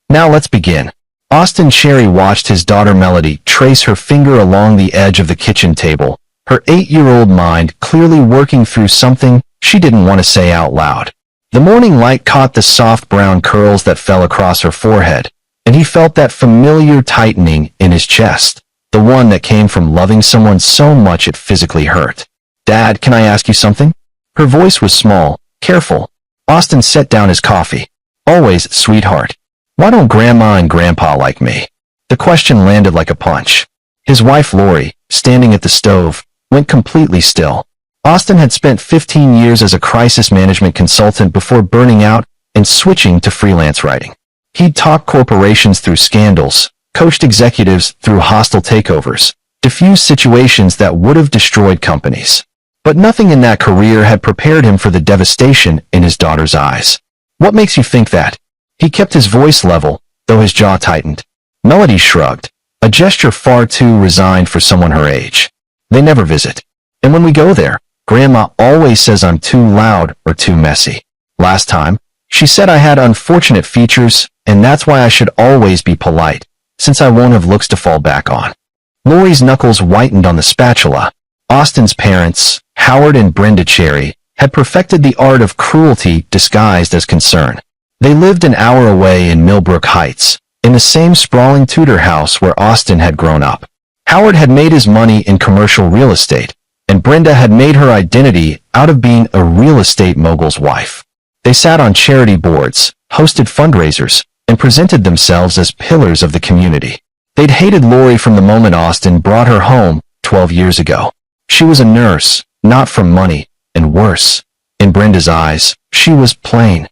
Now let's begin. Austin Cherry watched his daughter Melody trace her finger along the edge of the kitchen table, her 8-year-old mind clearly working through something she didn't want to say out loud. The morning light caught the soft brown curls that fell across her forehead, and he felt that familiar tightening in his chest, the one that came from loving someone so much it physically hurt. "Dad, can I ask you something?" Her voice was small, careful. Austin set down his coffee. "Always, sweetheart. Why don't Grandma and Grandpa like me?" The question landed like a punch. His wife Lori, standing at the stove, went completely still. Austin had spent 15 years as a crisis management consultant before burning out and switching to freelance writing. He'd talked corporations through scandals, coached executives through hostile takeovers, diffused situations that would have destroyed companies. But nothing in that career had prepared him for the devastation in his daughter's eyes. "What makes you think that?" He kept his voice level, though his jaw tightened. Melody shrugged, a gesture far too resigned for someone her age. "They never visit. And when we go there, Grandma always says I'm too loud or too messy. Last time, she said I had unfortunate features, and that's why I should always be polite, since I won't have looks to fall back on." Lori's knuckles whitened on the spatula. Austin's parents, Howard and Brenda Cherry, had perfected the art of cruelty disguised as concern. They lived an hour away in Millbrook Heights, in the same sprawling Tudor house where Austin had grown up. Howard had made his money in commercial real estate, and Brenda had made her identity out of being a real estate mogul's wife. They sat on charity boards, hosted fundraisers, and presented themselves as pillars of the community. They'd hated Lori from the moment Austin brought her home 12 years ago. She was a nurse, not from money, and worse. In Brenda's eyes, she was plain.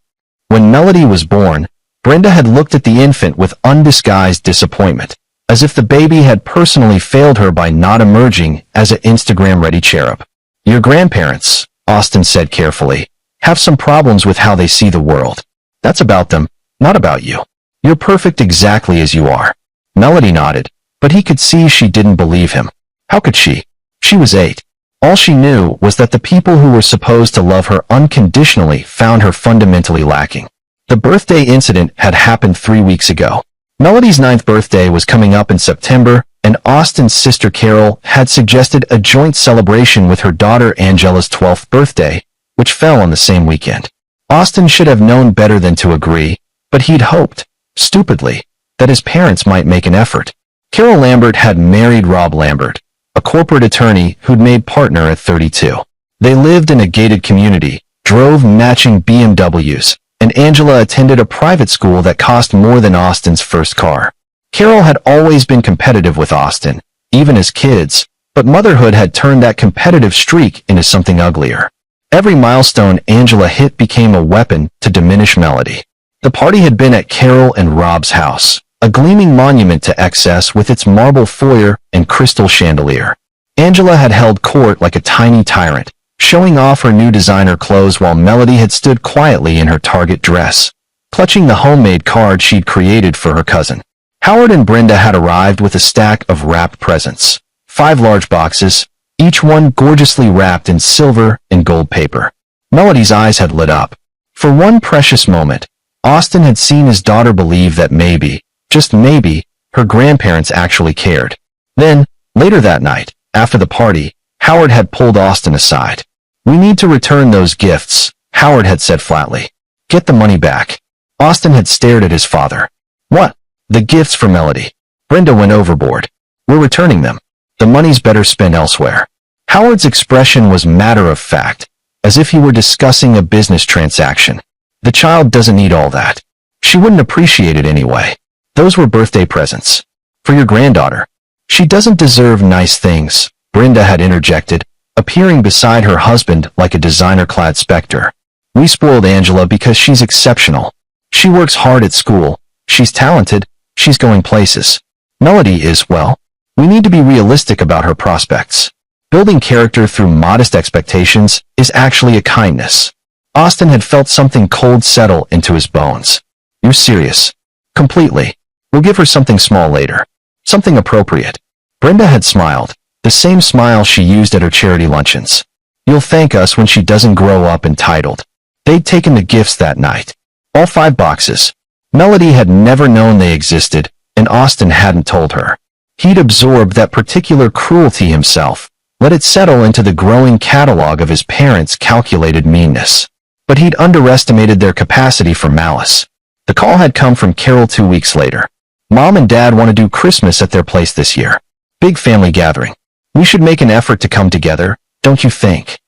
When Melody was born, Brenda had looked at the infant with undisguised disappointment, as if the baby had personally failed her by not emerging as an Instagram-ready cherub. "Your grandparents," Austin said carefully, "have some problems with how they see the world. That's about them, not about you. You're perfect exactly as you are." Melody nodded, but he could see she didn't believe him. How could she? She was 8. All she knew was that the people who were supposed to love her unconditionally found her fundamentally lacking. The birthday incident had happened 3 weeks ago. Melody's 9th birthday was coming up in September, and Austin's sister Carol had suggested a joint celebration with her daughter Angela's 12th birthday, which fell on the same weekend. Austin should have known better than to agree, but he'd hoped, stupidly, that his parents might make an effort. Carol Lambert had married Rob Lambert, a corporate attorney who'd made partner at 32. They lived in a gated community, drove matching BMWs, and Angela attended a private school that cost more than Austin's first car. Carol had always been competitive with Austin, even as kids, but motherhood had turned that competitive streak into something uglier. Every milestone Angela hit became a weapon to diminish Melody. The party had been at Carol and Rob's house, a gleaming monument to excess with its marble foyer and crystal chandelier. Angela had held court like a tiny tyrant, showing off her new designer clothes while Melody had stood quietly in her Target dress, clutching the homemade card she'd created for her cousin. Howard and Brenda had arrived with a stack of wrapped presents, 5 large boxes, each one gorgeously wrapped in silver and gold paper. Melody's eyes had lit up. For one precious moment, Austin had seen his daughter believe that maybe, just maybe, her grandparents actually cared. Then, later that night, after the party, Howard had pulled Austin aside. "We need to return those gifts," Howard had said flatly. "Get the money back." Austin had stared at his father. "What?" "The gifts for Melody." Brenda went overboard. "We're returning them. The money's better spent elsewhere." Howard's expression was matter-of-fact, as if he were discussing a business transaction. "The child doesn't need all that. She wouldn't appreciate it anyway. Those were birthday presents. For your granddaughter. She doesn't deserve nice things," Brenda had interjected, appearing beside her husband like a designer-clad specter. "We spoiled Angela because she's exceptional. She works hard at school. She's talented. She's going places. Melody is, well, we need to be realistic about her prospects. Building character through modest expectations is actually a kindness." Austin had felt something cold settle into his bones. "You're serious?" "Completely. We'll give her something small later. Something appropriate." Brenda had smiled, the same smile she used at her charity luncheons. "You'll thank us when she doesn't grow up entitled." They'd taken the gifts that night. All 5 boxes. Melody had never known they existed, and Austin hadn't told her. He'd absorbed that particular cruelty himself, let it settle into the growing catalog of his parents' calculated meanness. But he'd underestimated their capacity for malice. The call had come from Carol 2 weeks later. Mom and Dad want to do Christmas at their place this year. Big family gathering. We should make an effort to come together, don't you think?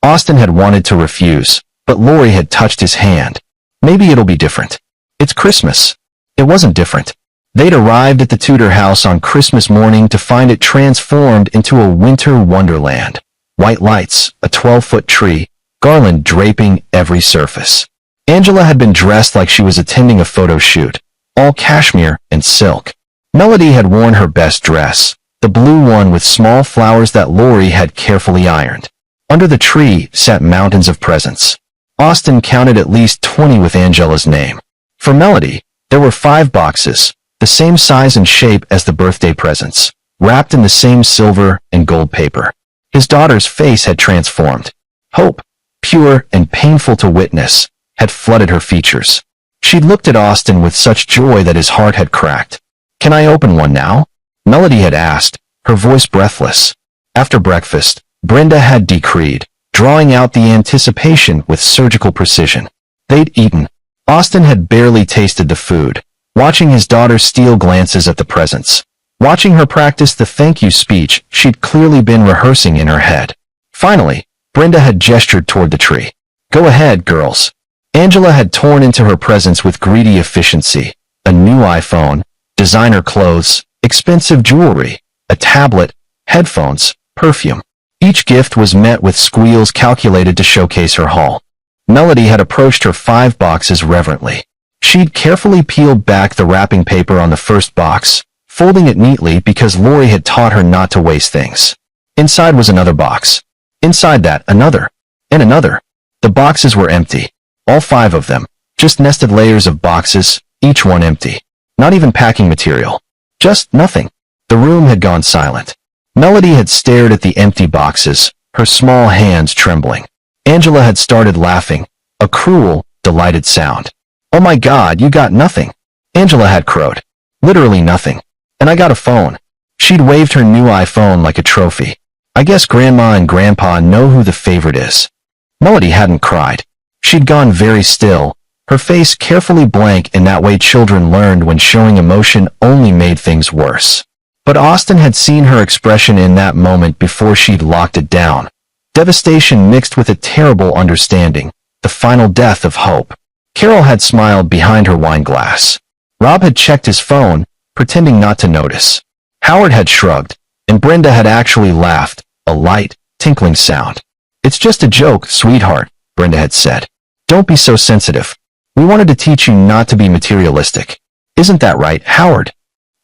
Austin had wanted to refuse, but Lori had touched his hand. Maybe it'll be different. It's Christmas. It wasn't different. They'd arrived at the Tudor house on Christmas morning to find it transformed into a winter wonderland. White lights, a 12-foot tree, garland draping every surface. Angela had been dressed like she was attending a photo shoot, all cashmere and silk. Melody had worn her best dress, the blue one with small flowers that Lori had carefully ironed. Under the tree sat mountains of presents. Austin counted at least 20 with Angela's name. For Melody, there were 5 boxes, the same size and shape as the birthday presents, wrapped in the same silver and gold paper. His daughter's face had transformed. Hope, pure and painful to witness, had flooded her features. She looked at Austin with such joy that his heart had cracked. "Can I open one now?" Melody had asked, her voice breathless. After breakfast, Brenda had decreed, drawing out the anticipation with surgical precision. They'd eaten. Austin had barely tasted the food, watching his daughter steal glances at the presents, watching her practice the thank you speech she'd clearly been rehearsing in her head. Finally, Brenda had gestured toward the tree. "Go ahead, girls." Angela had torn into her presents with greedy efficiency. A new iPhone, designer clothes, expensive jewelry, a tablet, headphones, perfume. Each gift was met with squeals calculated to showcase her haul. Melody had approached her 5 boxes reverently. She'd carefully peeled back the wrapping paper on the first box, folding it neatly because Lori had taught her not to waste things. Inside was another box. Inside that, another. And another. The boxes were empty. All 5 of them. Just nested layers of boxes, each one empty. Not even packing material. Just nothing. The room had gone silent. Melody had stared at the empty boxes, her small hands trembling. Angela had started laughing, a cruel, delighted sound. "Oh my God, you got nothing." Angela had crowed. "Literally nothing. And I got a phone." She'd waved her new iPhone like a trophy. "I guess Grandma and Grandpa know who the favorite is." Melody hadn't cried. She'd gone very still, her face carefully blank in that way children learned when showing emotion only made things worse. But Austin had seen her expression in that moment before she'd locked it down. Devastation mixed with a terrible understanding, the final death of hope. Carol had smiled behind her wine glass. Rob had checked his phone, pretending not to notice. Howard had shrugged, and Brenda had actually laughed, a light, tinkling sound. "It's just a joke, sweetheart," Brenda had said. "Don't be so sensitive. We wanted to teach you not to be materialistic. Isn't that right, Howard?"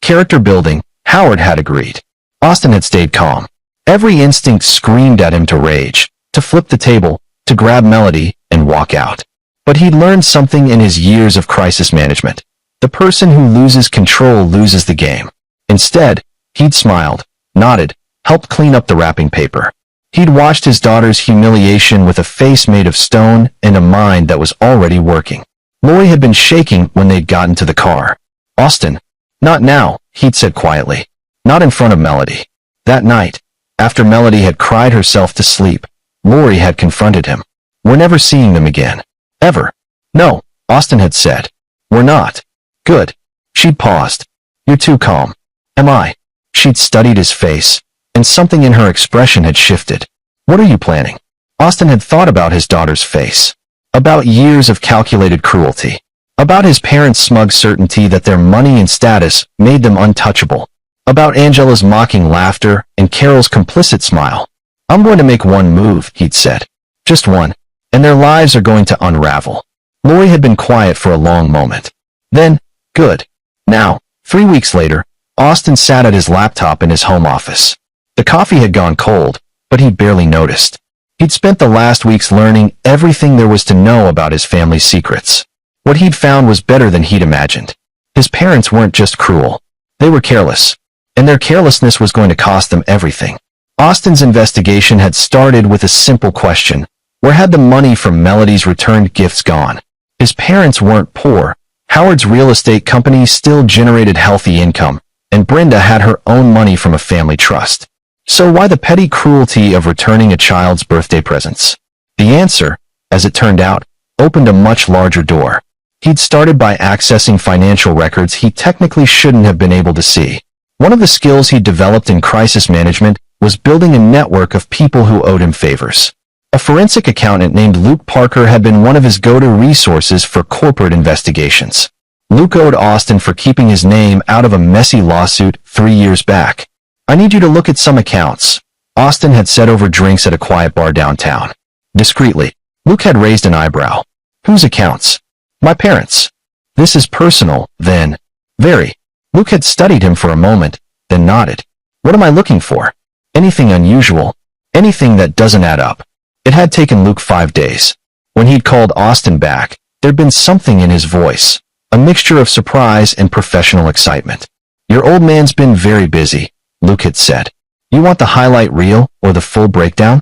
Character building, Howard had agreed. Austin had stayed calm. Every instinct screamed at him to rage, to flip the table, to grab Melody, and walk out. But he'd learned something in his years of crisis management. The person who loses control loses the game. Instead, he'd smiled, nodded, helped clean up the wrapping paper. He'd watched his daughter's humiliation with a face made of stone and a mind that was already working. Lori had been shaking when they'd gotten to the car. "Austin, not now," he'd said quietly. Not in front of Melody. That night, after Melody had cried herself to sleep, Lori had confronted him. "We're never seeing them again. Ever." "No," Austin had said. "We're not." "Good." She'd paused. "You're too calm." "Am I?" She'd studied his face, and something in her expression had shifted. "What are you planning?" Austin had thought about his daughter's face. About years of calculated cruelty. About his parents' smug certainty that their money and status made them untouchable. About Angela's mocking laughter and Carol's complicit smile. "I'm going to make one move," he'd said. "Just one. And their lives are going to unravel." Lori had been quiet for a long moment. Then, "Good. Now." 3 weeks later, Austin sat at his laptop in his home office. The coffee had gone cold, but he'd barely noticed. He'd spent the last weeks learning everything there was to know about his family's secrets. What he'd found was better than he'd imagined. His parents weren't just cruel. They were careless. And their carelessness was going to cost them everything. Austin's investigation had started with a simple question. Where had the money from Melody's returned gifts gone? His parents weren't poor, Howard's real estate company still generated healthy income, and Brenda had her own money from a family trust. So why the petty cruelty of returning a child's birthday presents? The answer, as it turned out, opened a much larger door. He'd started by accessing financial records he technically shouldn't have been able to see. One of the skills he'd developed in crisis management was building a network of people who owed him favors. A forensic accountant named Luke Parker had been one of his go-to resources for corporate investigations. Luke owed Austin for keeping his name out of a messy lawsuit 3 years back. "I need you to look at some accounts," Austin had said over drinks at a quiet bar downtown. Discreetly, Luke had raised an eyebrow. "Whose accounts?" "My parents." "This is personal, then." "Very." Luke had studied him for a moment, then nodded. "What am I looking for?" "Anything unusual. Anything that doesn't add up." It had taken Luke 5 days. When he'd called Austin back, there'd been something in his voice, a mixture of surprise and professional excitement. "Your old man's been very busy," Luke had said. "You want the highlight reel or the full breakdown?"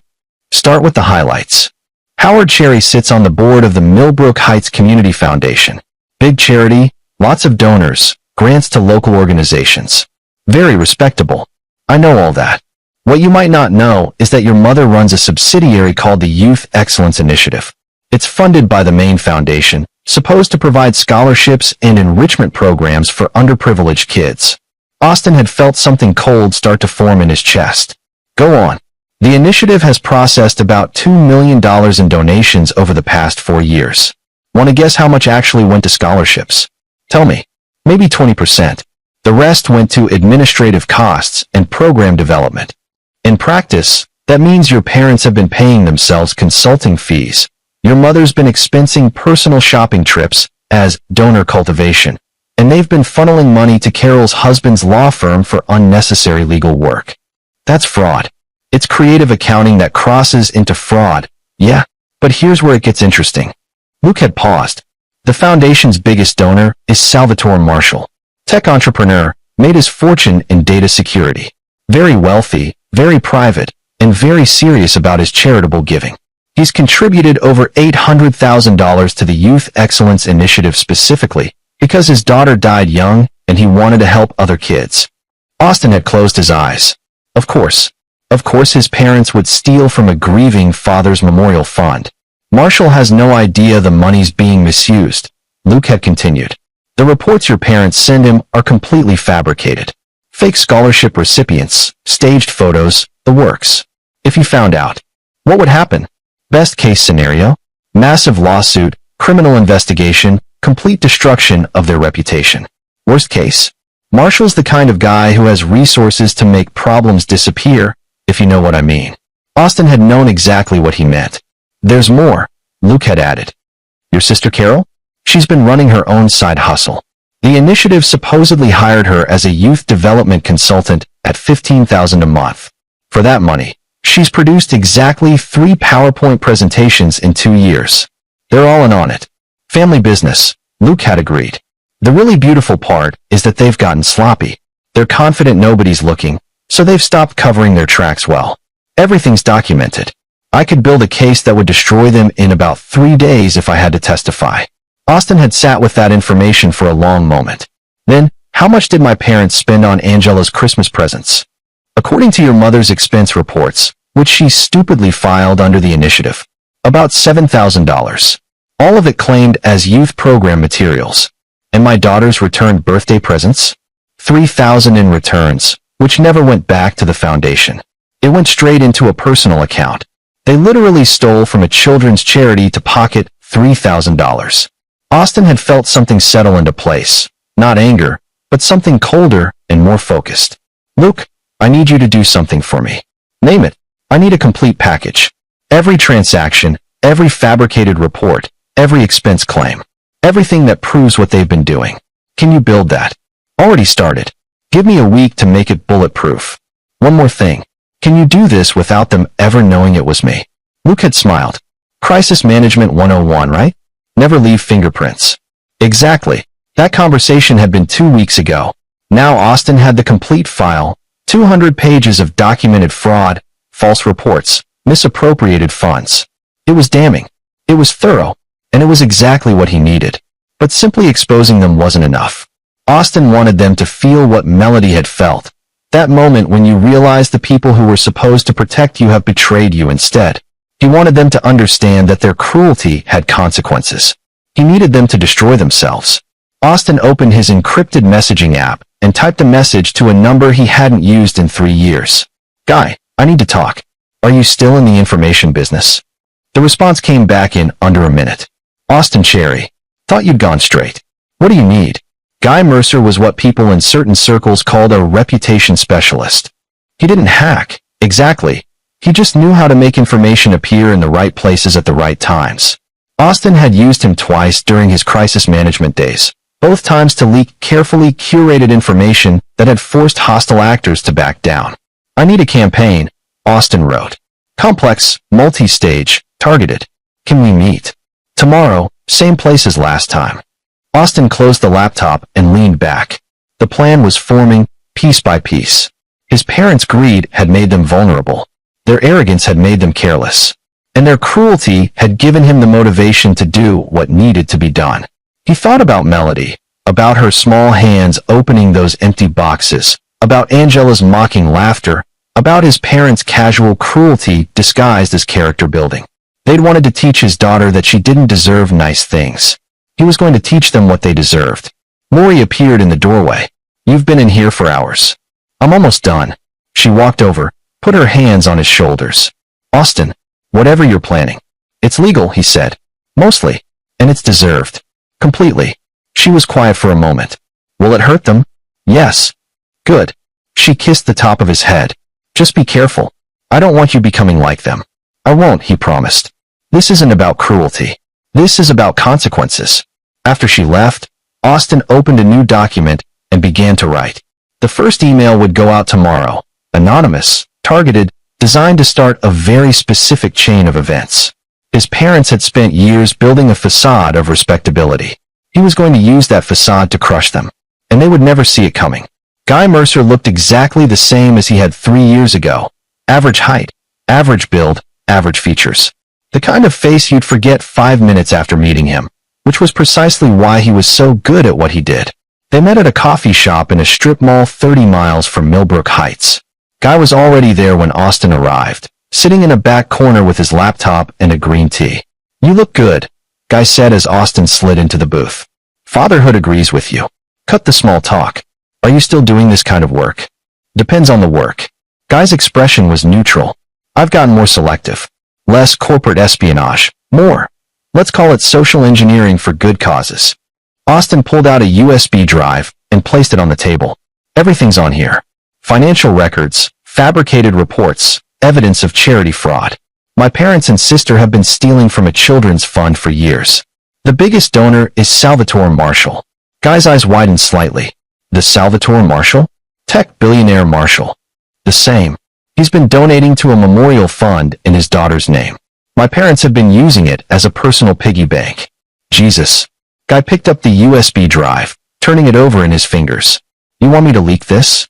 "Start with the highlights." Howard Cherry sits on the board of the Millbrook Heights Community Foundation. Big charity, lots of donors, grants to local organizations. Very respectable. "I know all that. What you might not know is that your mother runs a subsidiary called the Youth Excellence Initiative. It's funded by the main foundation, supposed to provide scholarships and enrichment programs for underprivileged kids." Austin had felt something cold start to form in his chest. "Go on." "The initiative has processed about $2 million in donations over the past 4 years. Want to guess how much actually went to scholarships?" "Tell me." "Maybe 20%. The rest went to administrative costs and program development. In practice, that means your parents have been paying themselves consulting fees. Your mother's been expensing personal shopping trips as donor cultivation, and they've been funneling money to Carol's husband's law firm for unnecessary legal work. That's fraud. It's creative accounting that crosses into fraud. Yeah, but here's where it gets interesting." Luke had paused. The foundation's biggest donor is Salvatore Marshall. Tech entrepreneur, made his fortune in data security. Very wealthy, very private, and very serious about his charitable giving. He's contributed over $800,000 to the Youth Excellence Initiative specifically because his daughter died young and he wanted to help other kids. Austin had closed his eyes. Of course his parents would steal from a grieving father's memorial fund. "Marshall has no idea the money's being misused," Luke had continued. "The reports your parents send him are completely fabricated. Fake scholarship recipients, staged photos, the works. If he found out, what would happen? Best case scenario? Massive lawsuit, criminal investigation, complete destruction of their reputation. Worst case? Marshall's the kind of guy who has resources to make problems disappear, if you know what I mean." Austin had known exactly what he meant. "There's more," Luke had added. "Your sister Carol? She's been running her own side hustle. The initiative supposedly hired her as a youth development consultant at $15,000 a month. For that money, she's produced exactly 3 PowerPoint presentations in 2 years. They're all in on it. Family business," Luke had agreed. "The really beautiful part is that they've gotten sloppy. They're confident nobody's looking, so they've stopped covering their tracks well. Everything's documented. I could build a case that would destroy them in about 3 days if I had to testify." Austin had sat with that information for a long moment. "Then, how much did my parents spend on Angela's Christmas presents?" "According to your mother's expense reports, which she stupidly filed under the initiative, about $7,000. All of it claimed as youth program materials. And my daughter's returned birthday presents? $3,000 in returns, which never went back to the foundation. It went straight into a personal account. They literally stole from a children's charity to pocket $3,000. Austin had felt something settle into place. Not anger, but something colder and more focused. "Luke, I need you to do something for me. Name it. I need a complete package. Every transaction, every fabricated report, every expense claim. Everything that proves what they've been doing. Can you build that?" "Already started. Give me a week to make it bulletproof. One more thing. Can you do this without them ever knowing it was me?" Luke had smiled. "Crisis Management 101, right? Never leave fingerprints." Exactly. That conversation had been 2 weeks ago. Now Austin had the complete file, 200 pages of documented fraud, false reports, misappropriated funds. It was damning. It was thorough. And it was exactly what he needed. But simply exposing them wasn't enough. Austin wanted them to feel what Melody had felt. That moment when you realize the people who were supposed to protect you have betrayed you instead. He wanted them to understand that their cruelty had consequences. He needed them to destroy themselves. Austin opened his encrypted messaging app and typed a message to a number he hadn't used in 3 years. "Guy, I need to talk. Are you still in the information business?" The response came back in under a minute. "Austin Cherry. Thought you'd gone straight. What do you need?" Guy Mercer was what people in certain circles called a reputation specialist. He didn't hack, exactly. He just knew how to make information appear in the right places at the right times. Austin had used him twice during his crisis management days, both times to leak carefully curated information that had forced hostile actors to back down. "I need a campaign," Austin wrote. "Complex, multi-stage, targeted. Can we meet?" "Tomorrow, same place as last time." Austin closed the laptop and leaned back. The plan was forming, piece by piece. His parents' greed had made them vulnerable. Their arrogance had made them careless. And their cruelty had given him the motivation to do what needed to be done. He thought about Melody, about her small hands opening those empty boxes, about Angela's mocking laughter, about his parents' casual cruelty disguised as character building. They'd wanted to teach his daughter that she didn't deserve nice things. He was going to teach them what they deserved. Lori appeared in the doorway. "You've been in here for hours." "I'm almost done." She walked over, put her hands on his shoulders. "Austin, whatever you're planning. It's legal," he said. "Mostly. And it's deserved. Completely." She was quiet for a moment. "Will it hurt them?" "Yes." "Good." She kissed the top of his head. "Just be careful. I don't want you becoming like them." "I won't," he promised. "This isn't about cruelty. This is about consequences." After she left, Austin opened a new document and began to write. The first email would go out tomorrow, anonymous, targeted, designed to start a very specific chain of events. His parents had spent years building a facade of respectability. He was going to use that facade to crush them, and they would never see it coming. Guy Mercer looked exactly the same as he had 3 years ago. Average height, average build, average features. The kind of face you'd forget 5 minutes after meeting him, which was precisely why he was so good at what he did. They met at a coffee shop in a strip mall 30 miles from Millbrook Heights. Guy was already there when Austin arrived, sitting in a back corner with his laptop and a green tea. "You look good," Guy said as Austin slid into the booth. "Fatherhood agrees with you. Cut the small talk. Are you still doing this kind of work?" "Depends on the work." Guy's expression was neutral. "I've gotten more selective. Less corporate espionage. More. Let's call it social engineering for good causes." Austin pulled out a USB drive and placed it on the table. "Everything's on here. Financial records, fabricated reports, evidence of charity fraud. My parents and sister have been stealing from a children's fund for years. The biggest donor is Salvatore Marshall." Guy's eyes widened slightly. "The Salvatore Marshall? Tech billionaire Marshall." "The same. He's been donating to a memorial fund in his daughter's name. My parents have been using it as a personal piggy bank." "Jesus." Guy picked up the USB drive, turning it over in his fingers. "You want me to leak this?"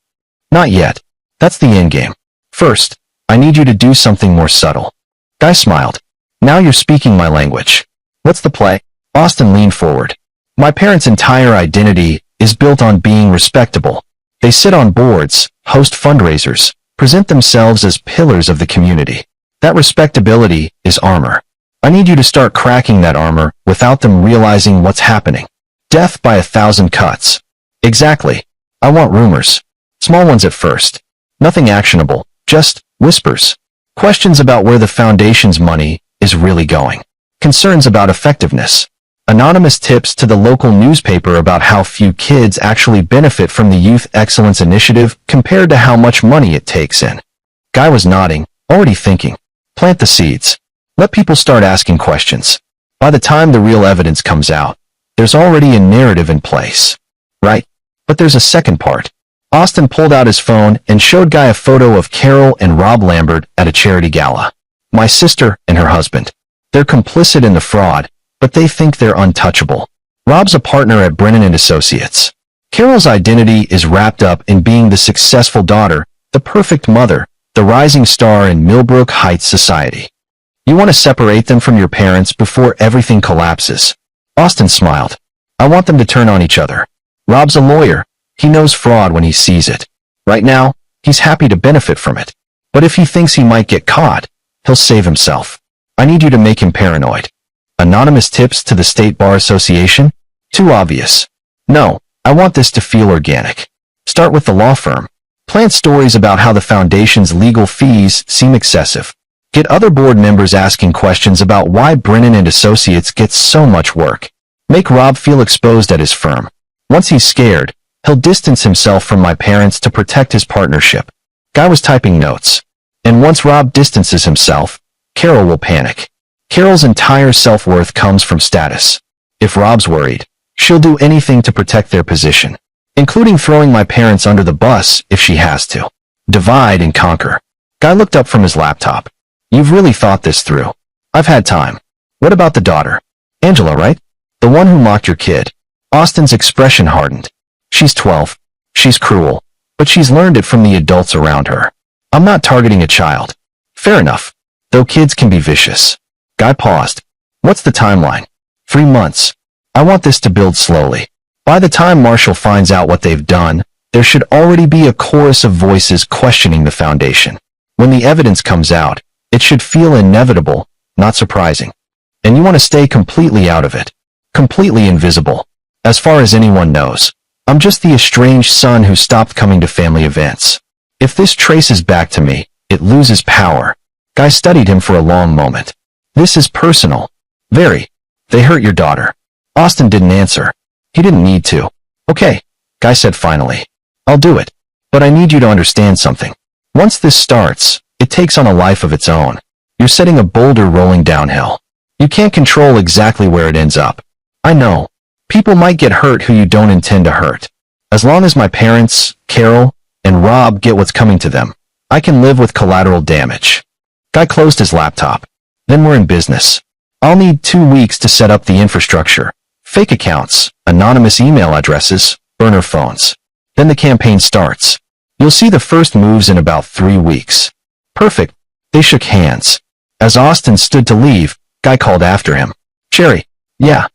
"Not yet. That's the endgame. First, I need you to do something more subtle." Guy smiled. "Now you're speaking my language. What's the play?" Austin leaned forward. "My parents' entire identity is built on being respectable. They sit on boards, host fundraisers, present themselves as pillars of the community. That respectability is armor. I need you to start cracking that armor without them realizing what's happening. Death by 1,000 cuts." "Exactly. I want rumors. Small ones at first. Nothing actionable, just whispers. Questions about where the foundation's money is really going. Concerns about effectiveness. Anonymous tips to the local newspaper about how few kids actually benefit from the Youth Excellence Initiative compared to how much money it takes in." Guy was nodding, already thinking. "Plant the seeds. Let people start asking questions. By the time the real evidence comes out, there's already a narrative in place. Right? But there's a second part." Austin pulled out his phone and showed Guy a photo of Carol and Rob Lambert at a charity gala. "My sister and her husband. They're complicit in the fraud, but they think they're untouchable. Rob's a partner at Brennan & Associates. Carol's identity is wrapped up in being the successful daughter, the perfect mother, the rising star in Millbrook Heights society. You want to separate them from your parents before everything collapses." Austin smiled. I want them to turn on each other. Rob's a lawyer. He knows fraud when he sees it. Right now, he's happy to benefit from it. But if he thinks he might get caught, he'll save himself. I need you to make him paranoid. Anonymous tips to the State Bar Association? Too obvious. No, I want this to feel organic. Start with the law firm. Plant stories about how the foundation's legal fees seem excessive. Get other board members asking questions about why Brennan and Associates gets so much work. Make Rob feel exposed at his firm. Once he's scared, he'll distance himself from my parents to protect his partnership. Guy was typing notes. And once Rob distances himself, Carol will panic. Carol's entire self-worth comes from status. If Rob's worried, she'll do anything to protect their position, including throwing my parents under the bus if she has to. Divide and conquer. Guy looked up from his laptop. You've really thought this through. I've had time. What about the daughter? Angela, right? The one who mocked your kid. Austin's expression hardened. She's 12. She's cruel. But she's learned it from the adults around her. I'm not targeting a child. Fair enough. Though kids can be vicious. Guy paused. What's the timeline? 3 months. I want this to build slowly. By the time Marshall finds out what they've done, there should already be a chorus of voices questioning the foundation. When the evidence comes out, it should feel inevitable, not surprising. And you want to stay completely out of it. Completely invisible. As far as anyone knows, I'm just the estranged son who stopped coming to family events. If this traces back to me, it loses power. Guy studied him for a long moment. This is personal. Very. They hurt your daughter. Austin didn't answer. He didn't need to. Okay, Guy said finally. I'll do it. But I need you to understand something. Once this starts, it takes on a life of its own. You're setting a boulder rolling downhill. You can't control exactly where it ends up. I know. People might get hurt who you don't intend to hurt. As long as my parents, Carol, and Rob get what's coming to them, I can live with collateral damage. Guy closed his laptop. Then we're in business. I'll need 2 weeks to set up the infrastructure. Fake accounts, anonymous email addresses, burner phones. Then the campaign starts. You'll see the first moves in about 3 weeks. Perfect. They shook hands. As Austin stood to leave, Guy called after him. Sherry. Yeah.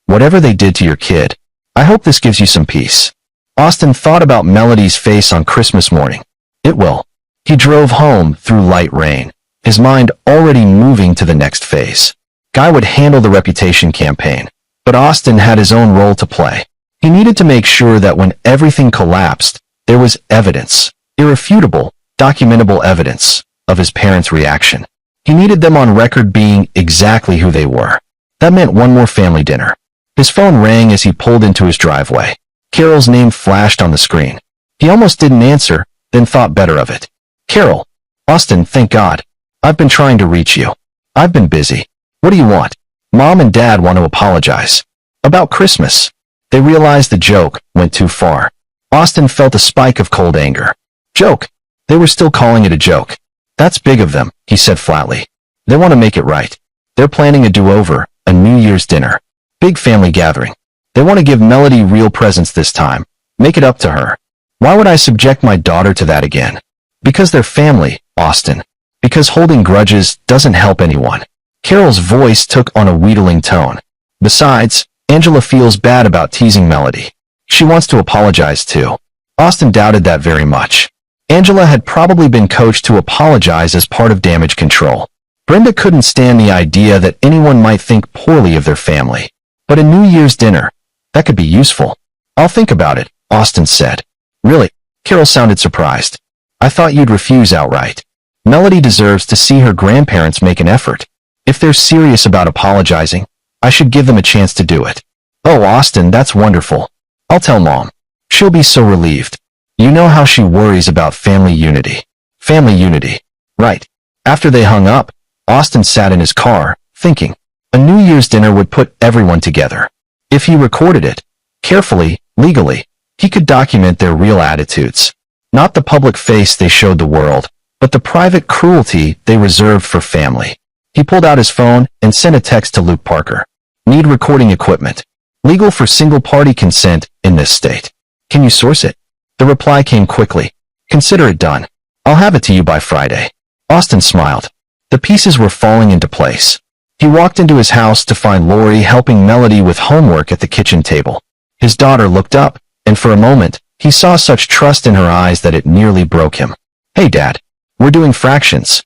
Whatever they did to your kid, I hope this gives you some peace. Austin thought about Melody's face on Christmas morning. It will. He drove home through light rain, his mind already moving to the next phase. Guy would handle the reputation campaign, but Austin had his own role to play. He needed to make sure that when everything collapsed, there was evidence, irrefutable, documentable evidence, of his parents' reaction. He needed them on record being exactly who they were. That meant one more family dinner. His phone rang as he pulled into his driveway. Carol's name flashed on the screen. He almost didn't answer, then thought better of it. Carol. Austin, thank God. I've been trying to reach you. I've been busy. What do you want? Mom and Dad want to apologize. About Christmas. They realized the joke went too far. Austin felt a spike of cold anger. Joke. They were still calling it a joke. That's big of them, he said flatly. They want to make it right. They're planning a do-over, a New Year's dinner. Big family gathering. They want to give Melody real presents this time. Make it up to her. Why would I subject my daughter to that again? Because they're family, Austin. Because holding grudges doesn't help anyone. Carol's voice took on a wheedling tone. Besides, Angela feels bad about teasing Melody. She wants to apologize too. Austin doubted that very much. Angela had probably been coached to apologize as part of damage control. Brenda couldn't stand the idea that anyone might think poorly of their family. But a New Year's dinner, that could be useful. I'll think about it, Austin said. Really? Carol sounded surprised. I thought you'd refuse outright. Melody deserves to see her grandparents make an effort. If they're serious about apologizing, I should give them a chance to do it. Oh, Austin, that's wonderful. I'll tell Mom. She'll be so relieved. You know how she worries about family unity. Family unity. Right. After they hung up, Austin sat in his car, thinking. A New Year's dinner would put everyone together. If he recorded it, carefully, legally, he could document their real attitudes. Not the public face they showed the world, but the private cruelty they reserved for family. He pulled out his phone and sent a text to Luke Parker. Need recording equipment. Legal for single-party consent in this state. Can you source it? The reply came quickly. Consider it done. I'll have it to you by Friday. Austin smiled. The pieces were falling into place. He walked into his house to find Lori helping Melody with homework at the kitchen table. His daughter looked up, and for a moment, he saw such trust in her eyes that it nearly broke him. "Hey, Dad. We're doing fractions.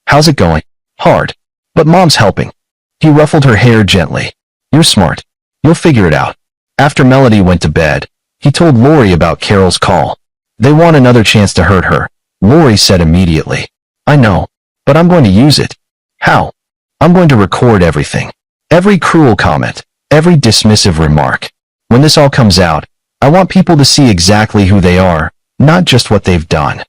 How's it going?" "Hard. But Mom's helping." He ruffled her hair gently. "You're smart. You'll figure it out." After Melody went to bed, he told Lori about Carol's call. "They want another chance to hurt her," Lori said immediately. "I know, but I'm going to use it." "How?" "I'm going to record everything. Every cruel comment, every dismissive remark. When this all comes out, I want people to see exactly who they are, not just what they've done."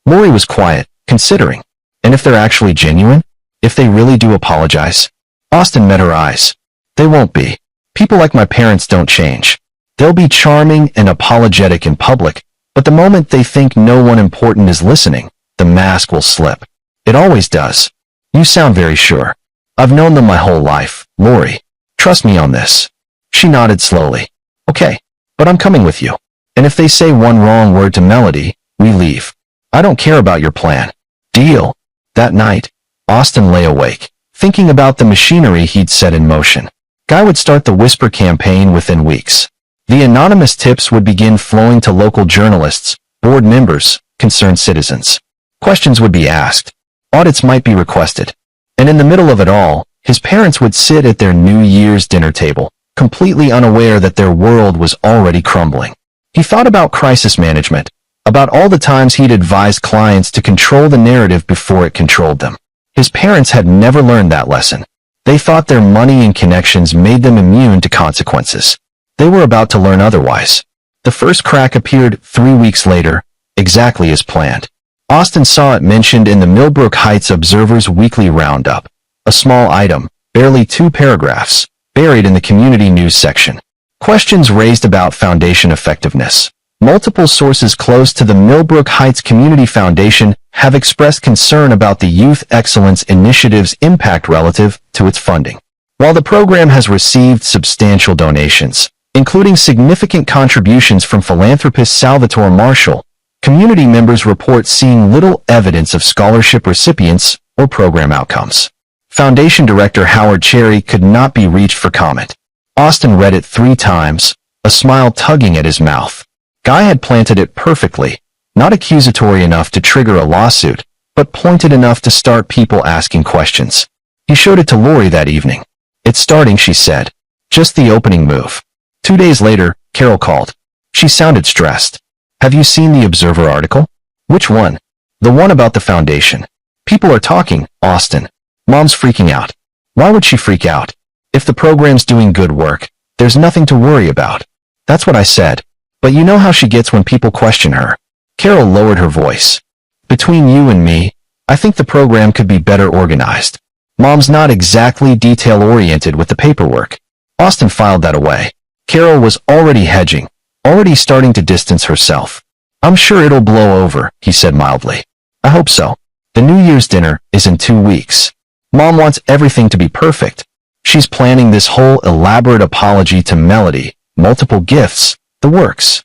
Lori was quiet, considering. And if they're actually genuine? If they really do apologize? Austin met her eyes. "They won't be. People like my parents don't change. They'll be charming and apologetic in public, but the moment they think no one important is listening, the mask will slip. It always does." "You sound very sure." "I've known them my whole life, Lori. Trust me on this." She nodded slowly. "Okay, but I'm coming with you. And if they say one wrong word to Melody, we leave. I don't care about your plan." "Deal." That night, Austin lay awake, thinking about the machinery he'd set in motion. Guy would start the Whisper campaign within weeks. The anonymous tips would begin flowing to local journalists, board members, concerned citizens. Questions would be asked. Audits might be requested. And in the middle of it all, his parents would sit at their New Year's dinner table, completely unaware that their world was already crumbling. He thought about crisis management, about all the times he'd advised clients to control the narrative before it controlled them. His parents had never learned that lesson. They thought their money and connections made them immune to consequences. They were about to learn otherwise. The first crack appeared 3 weeks later, exactly as planned. Austin saw it mentioned in the Millbrook Heights Observer's weekly roundup, a small item, barely 2 paragraphs, buried in the community news section. Questions raised about foundation effectiveness. Multiple sources close to the Millbrook Heights Community Foundation have expressed concern about the Youth Excellence Initiative's impact relative to its funding. While the program has received substantial donations, including significant contributions from philanthropist Salvatore Marshall, community members report seeing little evidence of scholarship recipients or program outcomes. Foundation Director Howard Cherry could not be reached for comment. Austin read it 3 times, a smile tugging at his mouth. Guy had planted it perfectly, not accusatory enough to trigger a lawsuit, but pointed enough to start people asking questions. He showed it to Lori that evening. "It's starting," she said. "Just the opening move." 2 days later, Carol called. She sounded stressed. "Have you seen the Observer article?" "Which one?" "The one about the foundation." "People are talking, Austin. Mom's freaking out." "Why would she freak out? If the program's doing good work, there's nothing to worry about." "That's what I said. But you know how she gets when people question her." Carol lowered her voice. "Between you and me, I think the program could be better organized. Mom's not exactly detail-oriented with the paperwork." Austin filed that away. Carol was already hedging, already starting to distance herself. "I'm sure it'll blow over," he said mildly. "I hope so. The New Year's dinner is in 2 weeks. Mom wants everything to be perfect. She's planning this whole elaborate apology to Melody, multiple gifts, the works.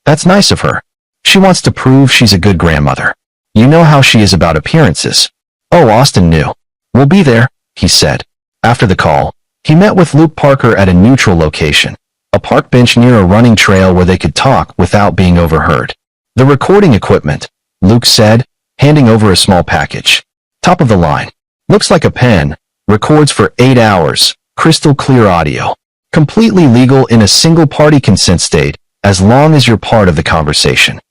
That's nice of her. She wants to prove she's a good grandmother. You know how she is about appearances." Oh, Austin knew. "We'll be there," he said. After the call, he met with Luke Parker at a neutral location, a park bench near a running trail where they could talk without being overheard. "The recording equipment," Luke said, handing over a small package. "Top of the line. Looks like a pen. Records for 8 hours. Crystal clear audio. Completely legal in a single-party consent state, as long as you're part of the conversation."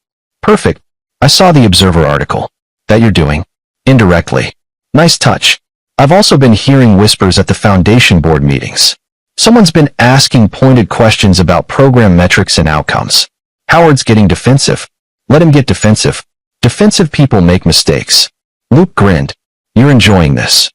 "Perfect. I saw the Observer article." "That you're doing?" "Indirectly." "Nice touch. I've also been hearing whispers at the foundation board meetings. Someone's been asking pointed questions about program metrics and outcomes." "Howard's getting defensive." "Let him get defensive. Defensive people make mistakes." Luke grinned. "You're enjoying this."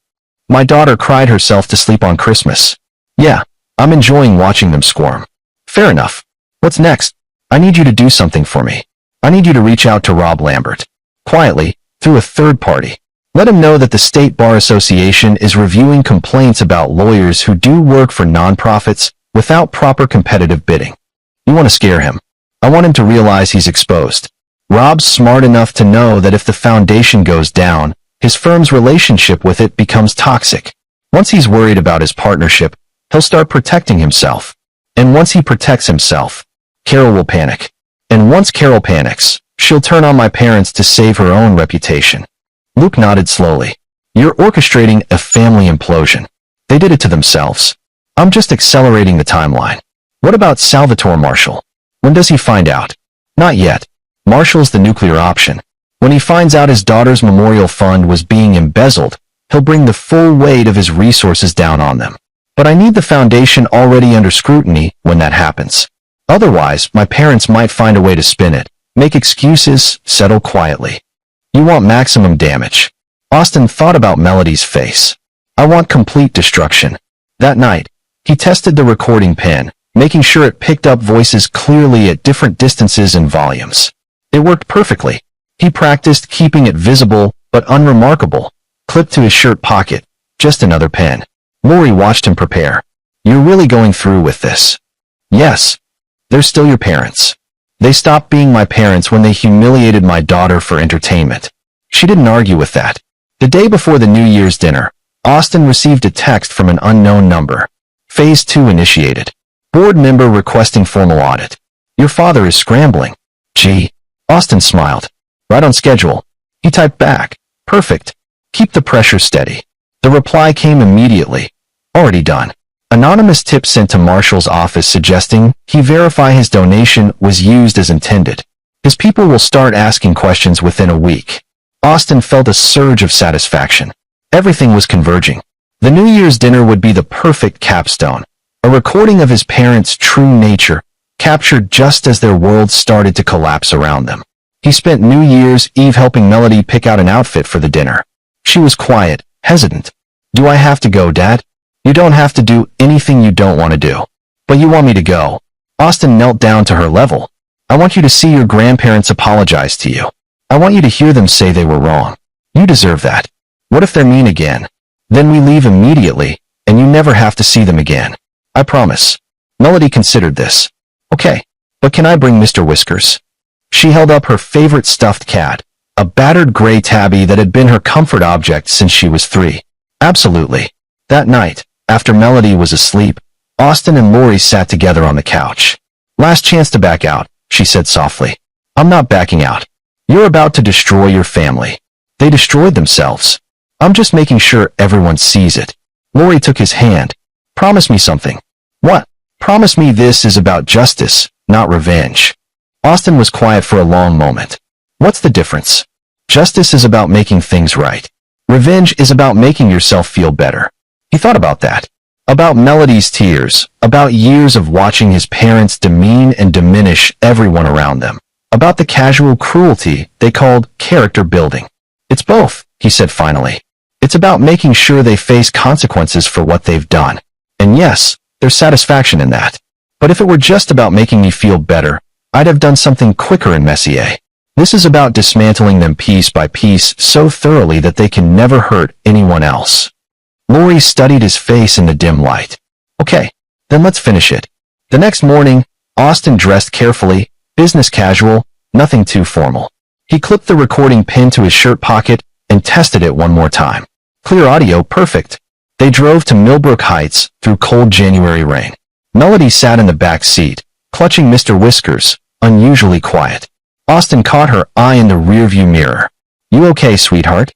"My daughter cried herself to sleep on Christmas." "Yeah, I'm enjoying watching them squirm." "Fair enough. What's next?" "I need you to do something for me. I need you to reach out to Rob Lambert. Quietly, through a third party. Let him know that the State Bar Association is reviewing complaints about lawyers who do work for nonprofits without proper competitive bidding. You want to scare him. I want him to realize he's exposed. Rob's smart enough to know that if the foundation goes down, his firm's relationship with it becomes toxic. Once he's worried about his partnership, he'll start protecting himself. And once he protects himself, Carol will panic. And once Carol panics, she'll turn on my parents to save her own reputation. Luke nodded slowly. You're orchestrating a family implosion. They did it to themselves. I'm just accelerating the timeline. What about Salvatore Marshall? When does he find out? Not yet. Marshall's the nuclear option. When he finds out his daughter's memorial fund was being embezzled, he'll bring the full weight of his resources down on them. But I need the foundation already under scrutiny when that happens. Otherwise, my parents might find a way to spin it, make excuses, settle quietly. You want maximum damage. Austin thought about Melody's face. I want complete destruction. That night, he tested the recording pen, making sure it picked up voices clearly at different distances and volumes. It worked perfectly. He practiced keeping it visible but unremarkable, clipped to his shirt pocket, just another pen. Lori watched him prepare. You're really going through with this? Yes. They're still your parents. They stopped being my parents when they humiliated my daughter for entertainment. She didn't argue with that. The day before the New Year's dinner, Austin received a text from an unknown number. Phase 2 initiated. Board member requesting formal audit. Your father is scrambling. Gee. Austin smiled. Right on schedule. He typed back. Perfect. Keep the pressure steady. The reply came immediately. Already done. Anonymous tip sent to Marshall's office suggesting he verify his donation was used as intended. His people will start asking questions within a week. Austin felt a surge of satisfaction. Everything was converging. The New Year's dinner would be the perfect capstone. A recording of his parents' true nature, captured just as their world started to collapse around them. He spent New Year's Eve helping Melody pick out an outfit for the dinner. She was quiet, hesitant. Do I have to go, Dad? You don't have to do anything you don't want to do. But you want me to go. Austin knelt down to her level. I want you to see your grandparents apologize to you. I want you to hear them say they were wrong. You deserve that. What if they're mean again? Then we leave immediately, and you never have to see them again. I promise. Melody considered this. Okay, but can I bring Mr. Whiskers? She held up her favorite stuffed cat, a battered gray tabby that had been her comfort object since she was 3. Absolutely. That night, after Melody was asleep, Austin and Lori sat together on the couch. Last chance to back out, she said softly. I'm not backing out. You're about to destroy your family. They destroyed themselves. I'm just making sure everyone sees it. Lori took his hand. Promise me something. What? Promise me this is about justice, not revenge. Austin was quiet for a long moment. What's the difference? Justice is about making things right. Revenge is about making yourself feel better. He thought about that. About Melody's tears, about years of watching his parents demean and diminish everyone around them, about the casual cruelty they called character building. It's both, he said finally. It's about making sure they face consequences for what they've done. And yes, there's satisfaction in that. But if it were just about making me feel better, I'd have done something quicker in Messier. This is about dismantling them piece by piece so thoroughly that they can never hurt anyone else. Lori studied his face in the dim light. Okay, then let's finish it. The next morning, Austin dressed carefully, business casual, nothing too formal. He clipped the recording pin to his shirt pocket and tested it one more time. Clear audio, perfect. They drove to Millbrook Heights through cold January rain. Melody sat in the back seat, clutching Mr. Whiskers, unusually quiet. Austin caught her eye in the rearview mirror. You okay, sweetheart?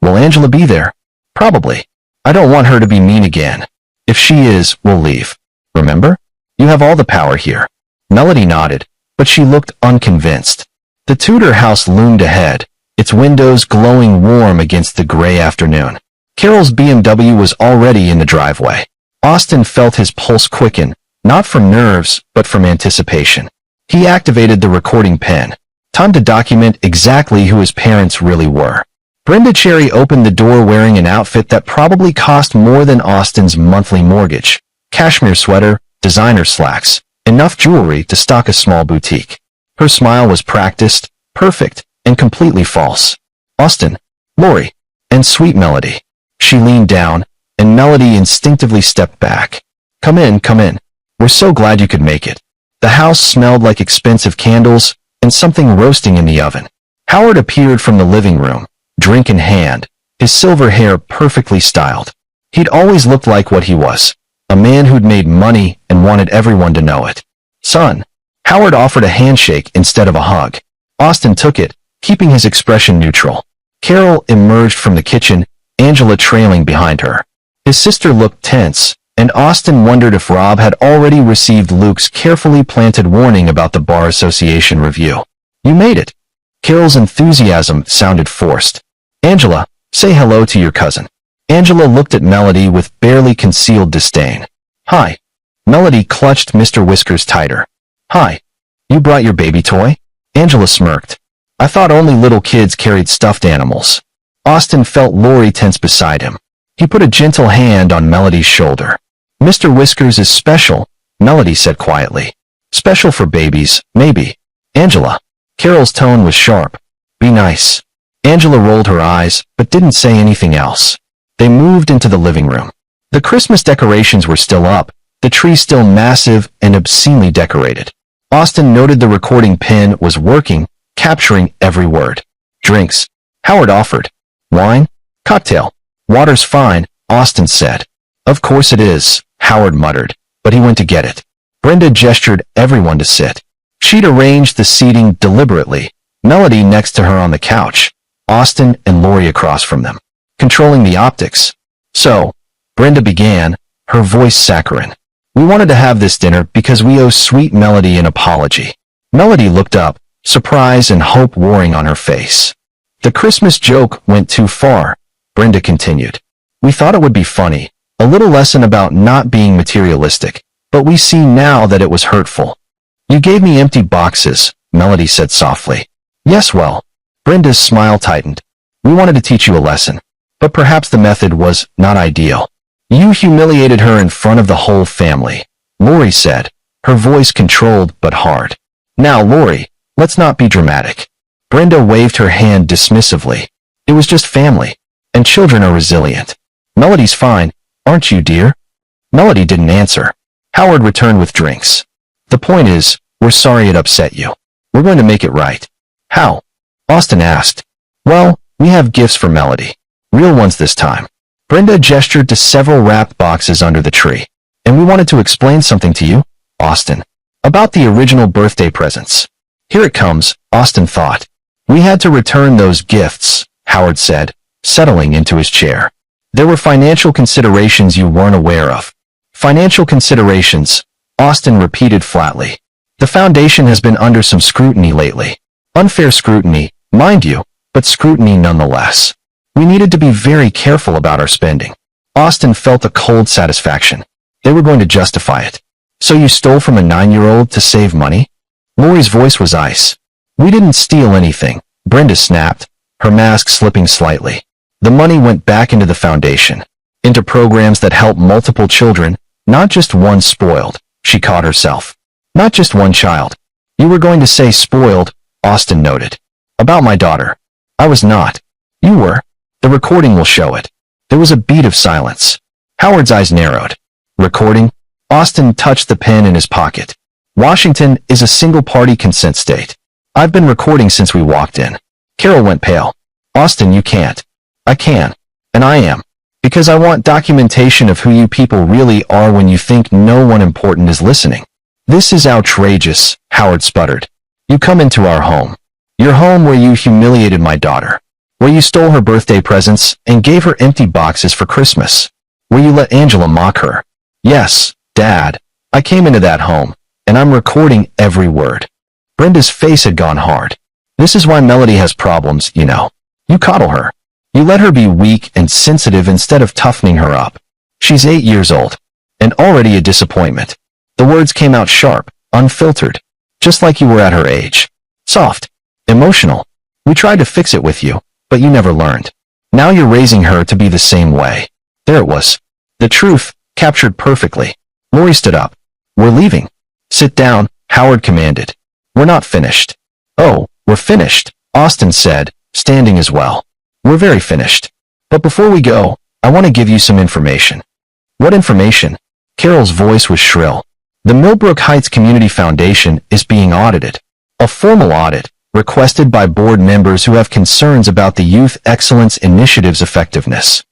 Will Angela be there? Probably. I don't want her to be mean again. If she is, we'll leave. Remember? You have all the power here. Melody nodded, but she looked unconvinced. The Tudor house loomed ahead, its windows glowing warm against the gray afternoon. Carol's BMW was already in the driveway. Austin felt his pulse quicken, not from nerves, but from anticipation. He activated the recording pen. Time to document exactly who his parents really were. Brenda Cherry opened the door wearing an outfit that probably cost more than Austin's monthly mortgage. Cashmere sweater, designer slacks, enough jewelry to stock a small boutique. Her smile was practiced, perfect, and completely false. Austin, Lori, and sweet Melody. She leaned down, and Melody instinctively stepped back. Come in, come in. We're so glad you could make it. The house smelled like expensive candles and something roasting in the oven. Howard appeared from the living room, drink in hand, his silver hair perfectly styled. He'd always looked like what he was, a man who'd made money and wanted everyone to know it. Son. Howard offered a handshake instead of a hug. Austin took it, keeping his expression neutral. Carol emerged from the kitchen, Angela trailing behind her. His sister looked tense, and Austin wondered if Rob had already received Luke's carefully planted warning about the Bar Association review. You made it. Carol's enthusiasm sounded forced. Angela, say hello to your cousin. Angela looked at Melody with barely concealed disdain. Hi. Melody clutched Mr. Whiskers tighter. Hi. You brought your baby toy? Angela smirked. I thought only little kids carried stuffed animals. Austin felt Lori tense beside him. He put a gentle hand on Melody's shoulder. Mr. Whiskers is special, Melody said quietly. Special for babies, maybe. Angela. Carol's tone was sharp. Be nice. Angela rolled her eyes, but didn't say anything else. They moved into the living room. The Christmas decorations were still up, the tree still massive and obscenely decorated. Austin noted the recording pin was working, capturing every word. Drinks. Howard offered. Wine? Cocktail. Water's fine, Austin said. Of course it is, Howard muttered, but he went to get it. Brenda gestured everyone to sit. She'd arranged the seating deliberately, Melody next to her on the couch, Austin and Lori across from them, controlling the optics. So, Brenda began, her voice saccharine. We wanted to have this dinner because we owe sweet Melody an apology. Melody looked up, surprise and hope warring on her face. The Christmas joke went too far, Brenda continued. We thought it would be funny, a little lesson about not being materialistic, but we see now that it was hurtful. You gave me empty boxes, Melody said softly. Yes, well. Brenda's smile tightened. We wanted to teach you a lesson, but perhaps the method was not ideal. You humiliated her in front of the whole family, Lori said, her voice controlled but hard. Now, Lori, let's not be dramatic. Brenda waved her hand dismissively. It was just family, and children are resilient. Melody's fine, aren't you, dear? Melody didn't answer. Howard returned with drinks. The point is, we're sorry it upset you. We're going to make it right. How? Austin asked. Well, we have gifts for Melody. Real ones this time. Brenda gestured to several wrapped boxes under the tree. And we wanted to explain something to you, Austin, about the original birthday presents. Here it comes, Austin thought. We had to return those gifts, Howard said, settling into his chair. There were financial considerations you weren't aware of. Financial considerations, Austin repeated flatly. The foundation has been under some scrutiny lately. Unfair scrutiny, mind you, but scrutiny nonetheless. We needed to be very careful about our spending. Austin felt a cold satisfaction. They were going to justify it. So you stole from a 9-year-old to save money? Lori's voice was ice. We didn't steal anything, Brenda snapped, her mask slipping slightly. The money went back into the foundation, into programs that help multiple children, not just one spoiled, she caught herself. Not just one child. You were going to say spoiled, Austin noted. About my daughter. I was not. You were. The recording will show it. There was a beat of silence. Howard's eyes narrowed. Recording? Austin touched the pen in his pocket. Washington is a single-party consent state. I've been recording since we walked in. Carol went pale. Austin, you can't. I can. And I am. Because I want documentation of who you people really are when you think no one important is listening. This is outrageous, Howard sputtered. You come into our home. Your home where you humiliated my daughter. Where you stole her birthday presents and gave her empty boxes for Christmas. Where you let Angela mock her. Yes, Dad. I came into that home, and I'm recording every word. Brenda's face had gone hard. This is why Melody has problems, you know. You coddle her. You let her be weak and sensitive instead of toughening her up. She's 8 years old, and already a disappointment. The words came out sharp, unfiltered, just like you were at her age. Soft. Emotional. We tried to fix it with you, but you never learned. Now you're raising her to be the same way. There it was. The truth, captured perfectly. Lori stood up. We're leaving. Sit down, Howard commanded. We're not finished. Oh, we're finished, Austin said, standing as well. We're very finished. But before we go, I want to give you some information. What information? Carol's voice was shrill. The Millbrook Heights Community Foundation is being audited. A formal audit, requested by board members who have concerns about the Youth Excellence Initiative's effectiveness.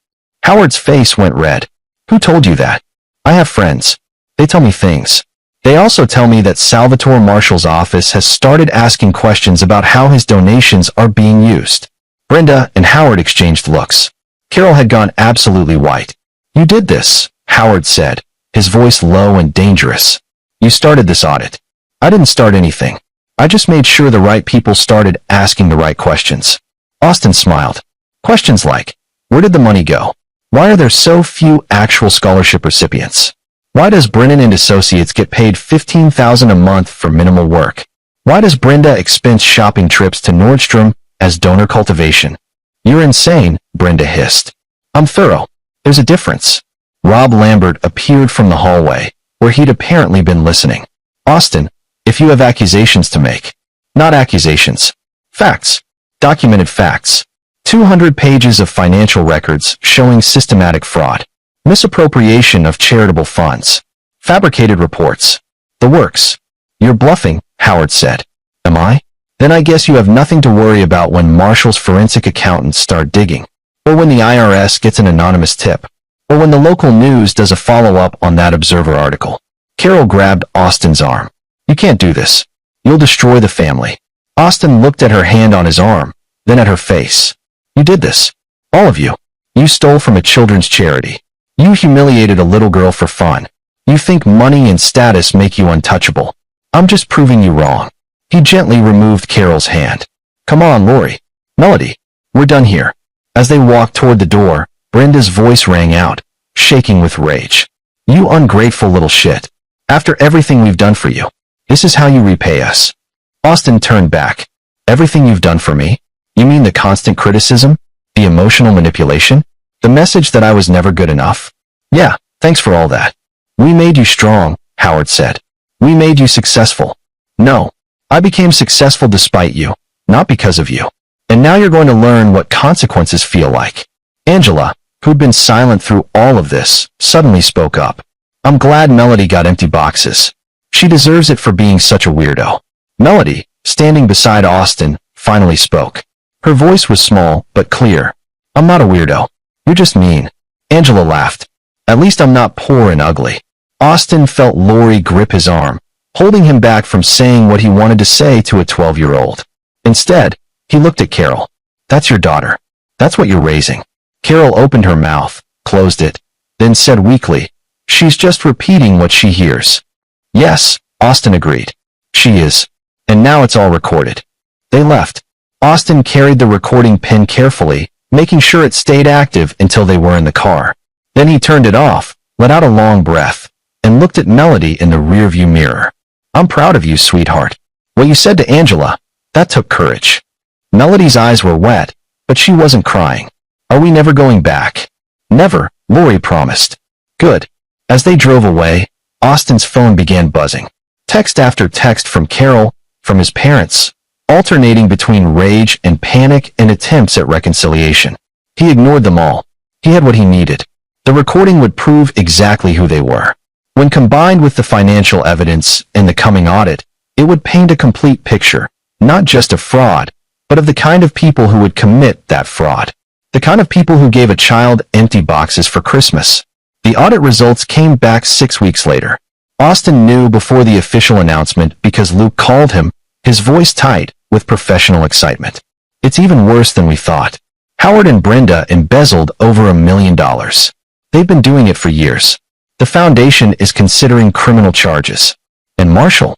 Howard's face went red. Who told you that? I have friends. They tell me things. They also tell me that Salvatore Marshall's office has started asking questions about how his donations are being used. Brenda and Howard exchanged looks. Carol had gone absolutely white. You did this, Howard said, his voice low and dangerous. You started this audit. I didn't start anything. I just made sure the right people started asking the right questions. Austin smiled. Questions like, where did the money go? Why are there so few actual scholarship recipients? Why does Brennan and Associates get paid $15,000 a month for minimal work? Why does Brenda expense shopping trips to Nordstrom as donor cultivation? You're insane, Brenda hissed. I'm thorough. There's a difference. Rob Lambert appeared from the hallway, where he'd apparently been listening. Austin, if you have accusations to make. Not accusations. Facts. Documented facts. 200 pages of financial records showing systematic fraud. Misappropriation of charitable funds. Fabricated reports. The works. You're bluffing, Howard said. Am I? Then I guess you have nothing to worry about when Marshall's forensic accountants start digging. Or when the IRS gets an anonymous tip. Or when the local news does a follow-up on that Observer article. Carol grabbed Austin's arm. You can't do this. You'll destroy the family. Austin looked at her hand on his arm, then at her face. You did this. All of you. You stole from a children's charity. You humiliated a little girl for fun. You think money and status make you untouchable. I'm just proving you wrong. He gently removed Carol's hand. Come on, Lori. Melody. We're done here. As they walked toward the door, Brenda's voice rang out, shaking with rage. You ungrateful little shit. After everything we've done for you, this is how you repay us. Austin turned back. Everything you've done for me? You mean the constant criticism? The emotional manipulation? The message that I was never good enough? Yeah, thanks for all that. We made you strong, Howard said. We made you successful. No, I became successful despite you, not because of you. And now you're going to learn what consequences feel like. Angela, who'd been silent through all of this, suddenly spoke up. I'm glad Melody got empty boxes. She deserves it for being such a weirdo. Melody, standing beside Austin, finally spoke. Her voice was small, but clear. I'm not a weirdo. You're just mean. Angela laughed. At least I'm not poor and ugly. Austin felt Lori grip his arm, holding him back from saying what he wanted to say to a 12-year-old. Instead, he looked at Carol. That's your daughter. That's what you're raising. Carol opened her mouth, closed it, then said weakly, she's just repeating what she hears. Yes, Austin agreed. She is. And now it's all recorded. They left. Austin carried the recording pin carefully, making sure it stayed active until they were in the car. Then he turned it off, let out a long breath, and looked at Melody in the rearview mirror. I'm proud of you, sweetheart. What you said to Angela, that took courage. Melody's eyes were wet, but she wasn't crying. Are we never going back? Never, Lori promised. Good. As they drove away, Austin's phone began buzzing. Text after text from Carol, from his parents, alternating between rage and panic and attempts at reconciliation. He ignored them all. He had what he needed. The recording would prove exactly who they were. When combined with the financial evidence and the coming audit, it would paint a complete picture, not just of fraud, but of the kind of people who would commit that fraud. The kind of people who gave a child empty boxes for Christmas. The audit results came back 6 weeks later. Austin knew before the official announcement because Luke called him, his voice tight with professional excitement. It's even worse than we thought. Howard and Brenda embezzled over $1 million. They've been doing it for years. The foundation is considering criminal charges. And Marshall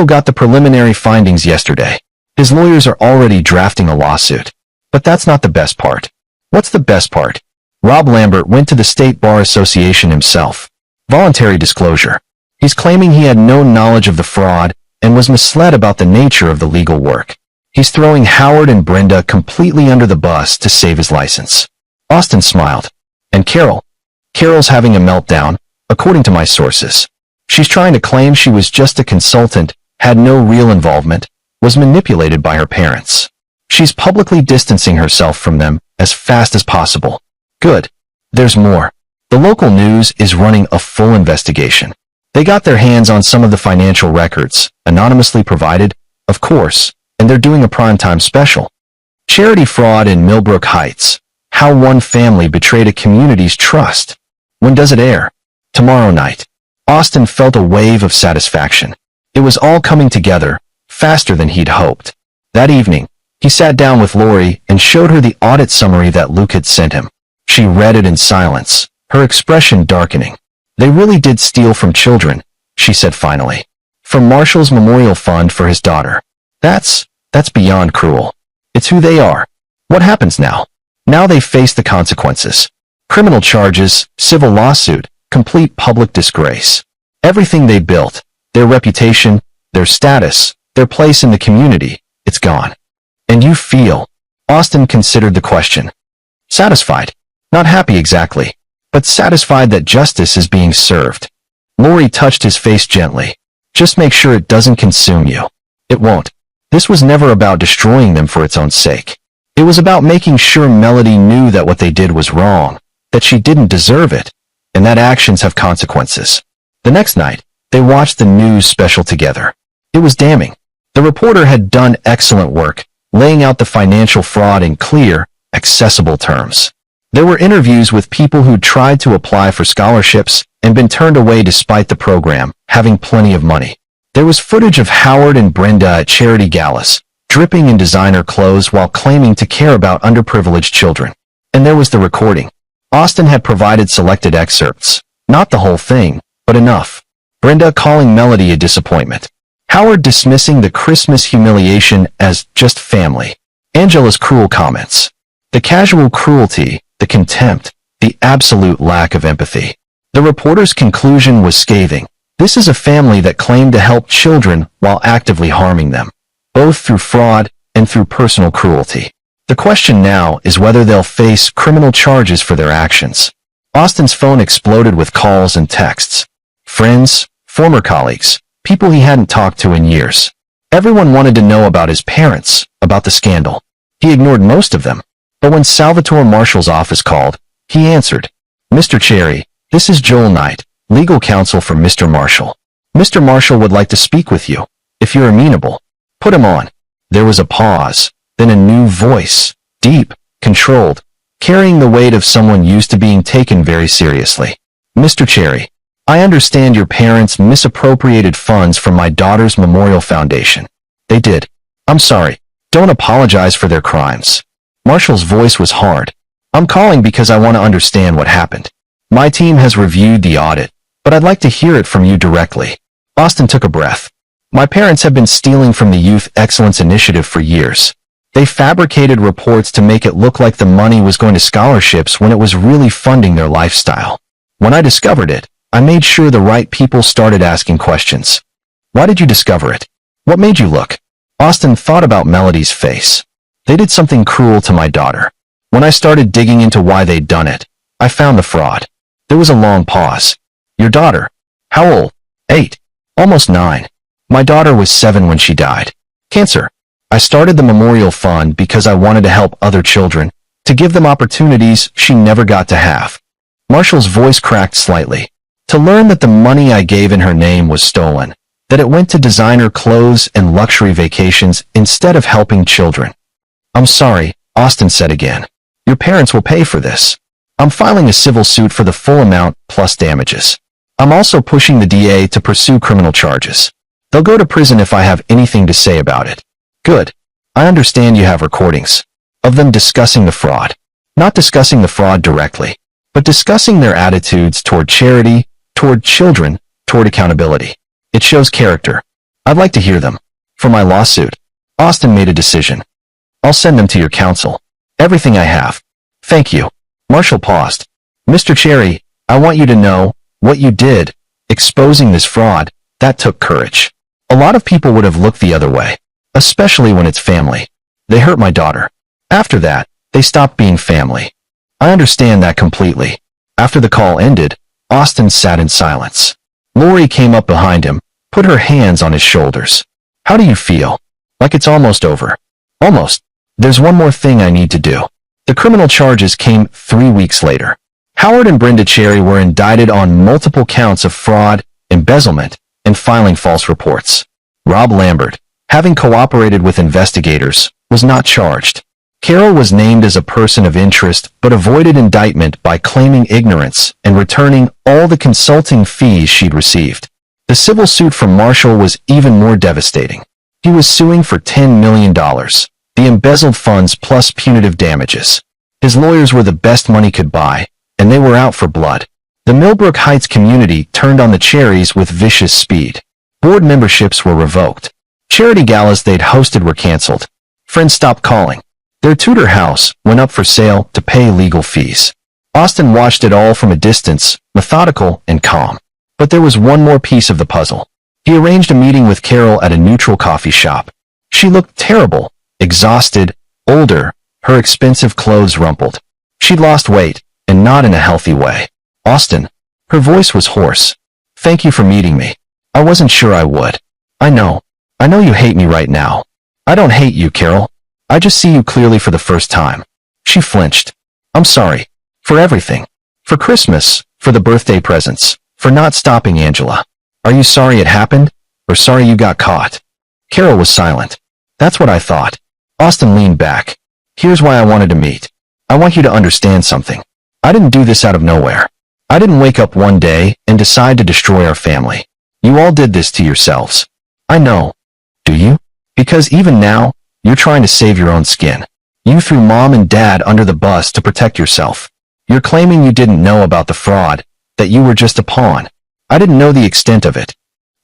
got the preliminary findings yesterday. His lawyers are already drafting a lawsuit. But that's not the best part. What's the best part? Rob Lambert went to the State Bar Association himself. Voluntary disclosure. He's claiming he had no knowledge of the fraud and was misled about the nature of the legal work. He's throwing Howard and Brenda completely under the bus to save his license. Austin smiled. And Carol's having a meltdown, according to my sources. She's trying to claim she was just a consultant, had no real involvement, was manipulated by her parents. She's publicly distancing herself from them as fast as possible. Good. There's more. The local news is running a full investigation. They got their hands on some of the financial records, anonymously provided, of course, and they're doing a primetime special. Charity fraud in Millbrook Heights. How one family betrayed a community's trust. When does it air? Tomorrow night. Austin felt a wave of satisfaction. It was all coming together, faster than he'd hoped. That evening, he sat down with Lori and showed her the audit summary that Luke had sent him. She read it in silence, her expression darkening. They really did steal from children, she said finally. From Marshall's memorial fund for his daughter. That's beyond cruel. It's who they are. What happens now? Now they face the consequences. Criminal charges, civil lawsuit, complete public disgrace. Everything they built, their reputation, their status, their place in the community, it's gone. And you feel? Austin considered the question. Satisfied. Not happy exactly, but satisfied that justice is being served. Lori touched his face gently. Just make sure it doesn't consume you. It won't. This was never about destroying them for its own sake. It was about making sure Melody knew that what they did was wrong, that she didn't deserve it, and that actions have consequences. The next night, they watched the news special together. It was damning. The reporter had done excellent work, laying out the financial fraud in clear, accessible terms. There were interviews with people who tried to apply for scholarships and been turned away despite the program having plenty of money. There was footage of Howard and Brenda at charity galas, dripping in designer clothes while claiming to care about underprivileged children. And there was the recording. Austin had provided selected excerpts. Not the whole thing, but enough. Brenda calling Melody a disappointment. Howard dismissing the Christmas humiliation as just family. Angela's cruel comments. The casual cruelty, the contempt, the absolute lack of empathy. The reporter's conclusion was scathing. This is a family that claimed to help children while actively harming them, both through fraud and through personal cruelty. The question now is whether they'll face criminal charges for their actions. Austin's phone exploded with calls and texts. Friends, former colleagues, people he hadn't talked to in years. Everyone wanted to know about his parents, about the scandal. He ignored most of them. But when Salvatore Marshall's office called, he answered. Mr. Cherry, this is Joel Knight, legal counsel for Mr. Marshall. Mr. Marshall would like to speak with you, if you're amenable. Put him on. There was a pause, then a new voice, deep, controlled, carrying the weight of someone used to being taken very seriously. Mr. Cherry, I understand your parents misappropriated funds from my daughter's memorial foundation. They did. I'm sorry. Don't apologize for their crimes. Marshall's voice was hard. I'm calling because I want to understand what happened. My team has reviewed the audit, but I'd like to hear it from you directly. Austin took a breath. My parents have been stealing from the Youth Excellence Initiative for years. They fabricated reports to make it look like the money was going to scholarships when it was really funding their lifestyle. When I discovered it, I made sure the right people started asking questions. Why did you discover it? What made you look? Austin thought about Melody's face. They did something cruel to my daughter. When I started digging into why they'd done it, I found the fraud. There was a long pause. Your daughter? How old? 8. Almost 9. My daughter was 7 when she died. Cancer. I started the memorial fund because I wanted to help other children, to give them opportunities she never got to have. Marshall's voice cracked slightly. To learn that the money I gave in her name was stolen, that it went to designer clothes and luxury vacations instead of helping children. I'm sorry, Austin said again. Your parents will pay for this. I'm filing a civil suit for the full amount plus damages. I'm also pushing the DA to pursue criminal charges. They'll go to prison if I have anything to say about it. Good. I understand you have recordings of them discussing the fraud. Not discussing the fraud directly, but discussing their attitudes toward charity, toward children, toward accountability. It shows character. I'd like to hear them. For my lawsuit. Austin made a decision. I'll send them to your counsel. Everything I have. Thank you. Marshall paused. Mr. Cherry, I want you to know, what you did, exposing this fraud, that took courage. A lot of people would have looked the other way, especially when it's family. They hurt my daughter. After that, they stopped being family. I understand that completely. After the call ended, Austin sat in silence. Lori came up behind him, put her hands on his shoulders. How do you feel? Like it's almost over. Almost. There's one more thing I need to do. The criminal charges came 3 weeks later. Howard and Brenda Cherry were indicted on multiple counts of fraud, embezzlement, and filing false reports. Rob Lambert, having cooperated with investigators, was not charged. Carol was named as a person of interest but avoided indictment by claiming ignorance and returning all the consulting fees she'd received. The civil suit from Marshall was even more devastating. He was suing for $10 million, the embezzled funds plus punitive damages. His lawyers were the best money could buy, and they were out for blood. The Millbrook Heights community turned on the Cherries with vicious speed. Board memberships were revoked. Charity galas they'd hosted were canceled. Friends stopped calling. Their Tudor house went up for sale to pay legal fees. Austin watched it all from a distance, methodical and calm. But there was one more piece of the puzzle. He arranged a meeting with Carol at a neutral coffee shop. She looked terrible, exhausted, older, her expensive clothes rumpled. She'd lost weight, and not in a healthy way. Austin. Her voice was hoarse. Thank you for meeting me. I wasn't sure I would. I know you hate me right now. I don't hate you, Carol. I just see you clearly for the first time. She flinched. I'm sorry. For everything. For Christmas, for the birthday presents, for not stopping Angela. Are you sorry it happened? Or sorry you got caught? Carol was silent. That's what I thought. Austin leaned back. Here's why I wanted to meet. I want you to understand something. I didn't do this out of nowhere. I didn't wake up one day and decide to destroy our family. You all did this to yourselves. I know. Do you? Because even now, you're trying to save your own skin. You threw mom and dad under the bus to protect yourself. You're claiming you didn't know about the fraud, that you were just a pawn. I didn't know the extent of it.